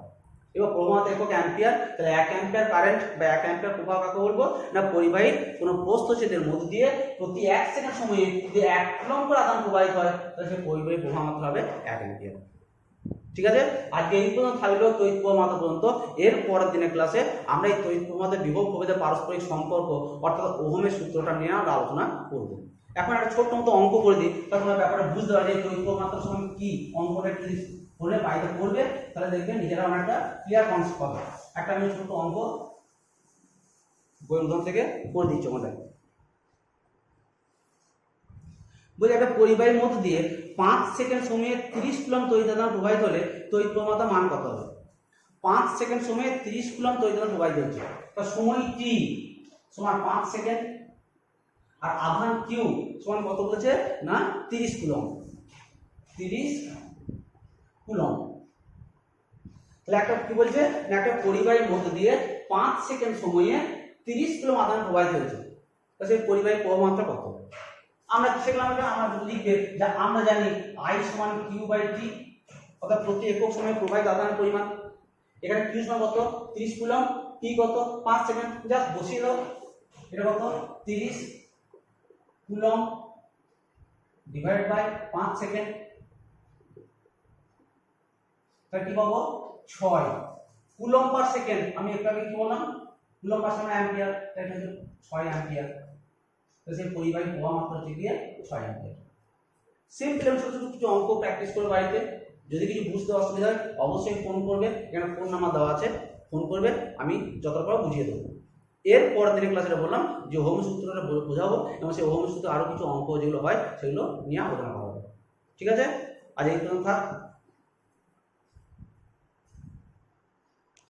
এবার প্রবাহ মাত্রা একক অ্যাম্পিয়ার। তাহলে 1 অ্যাম্পিয়ার কারেন্ট বা 1 অ্যাম্পিয়ার প্রবাহ কাকে বলবো না, পরিবাহী কোনো প্রস্থচ্ছেদের মধ্যে দিয়ে প্রতি 1 সেকেন্ড সময়ে যদি 1 কুলম্ব করে আধান প্রবাহিত হয় তাহলে সেই পরিবাহী প্রবাহ মাত্রা হবে 1 অ্যাম্পিয়ার। ঠিক আছে? আজকে এই পর্যন্ত থাকলো তড়িৎ প্রবাহ মাত্রা পর্যন্ত। এর পরের দিনের ক্লাসে আমরা এই তড়িৎ প্রবাহের বিভব প্রভেদের পারস্পরিক সম্পর্ক অর্থাৎ ওহমের সূত্রটা নিয়ে আমরা আলোচনা করব। এখন একটা ছোট্ট মতো অঙ্ক করে দিই, তাহলে তোমরা ব্যাপারটা বুঝতে পারবে যে তড়িৎ প্রবাহ মাত্রার সময় কি অঙ্কটা কি করে বাইরে করবে, তাহলে দেখবে নিজেরা অনেকটা ক্লিয়ার কনসেপ্ট পাবে। একটা আমি ছোট্ট অঙ্ক বইয়ের উদাহরণ থেকে করে দিচ্ছি আমাদের। বলি একটা পরিবাহীর মধ্য দিয়ে 5 সেকেন্ড সময়ে 30 কুলম্ব তড়িৎ আধান প্রবাহিত হলে তড়িৎ প্রবাহ মাত্রার মান কত হবে? 5 সেকেন্ড সময়ে 30 কুলম্ব তড়িৎ আধান প্রবাহিত হচ্ছে, তার সময় টি সমান 5 সেকেন্ড, আর আধান কিউ সমান কত বলেছে না 30 কুলম্ব। 30 কুলম্ব। তাহলে একটা কি বলছে না, একটা পরিবাহীর মধ্য দিয়ে 5 সেকেন্ড সময়ে 30 কুলম্ব আধান প্রবাহিত হচ্ছে, তাহলে সেই পরিবাহীর প্রবাহ মাত্রা কত? আমরা শিখলাম এটা, আমরা লিখবে যা আমরা জানি I সমান কিউ বাই টি, অর্থাৎ প্রতি একক সময়ে প্রবাহিত আধানের পরিমাণ। এখানে কিউ সমান কত 30 কুলম্ব, টি কত 5 সেকেন্ড, জাস্ট বসিয়ে দাও। এটা কত 30 কুলম্ব ডিভাইড বাই 5 সেকেন্ড। তাহলে কি পাবো 6 কুলম্ব পার সেকেন্ড। আমি একটু আগে কি বললাম, কুলম্ব পার সেকেন্ড অ্যাম্পিয়ার, তাই এটা 6 অ্যাম্পিয়ার। তো সেই পরিবাহী প্রবাহ মাত্রা হচ্ছে গিয়ে 6 অ্যাম্পিয়ার। সিম্পল ছোট ছোট কিছু অঙ্ক প্র্যাকটিস করে বাড়িতে। যদি কিছু বুঝতে অসুবিধা হয় অবশ্যই ফোন করবে, এখানে ফোন নাম্বার দেওয়া আছে, ফোন করবে, আমি যতটা বুঝিয়ে দেবো। এর পরের দিনের ক্লাসে বললাম যে ওহম সূত্রটা বোঝাবো এবং সেই ওহম সূত্রে আরও কিছু অঙ্ক যেগুলো হয় সেগুলো নিয়ে আলোচনা করা হবে। ঠিক আছে, আজ এই পর্যন্ত থাক।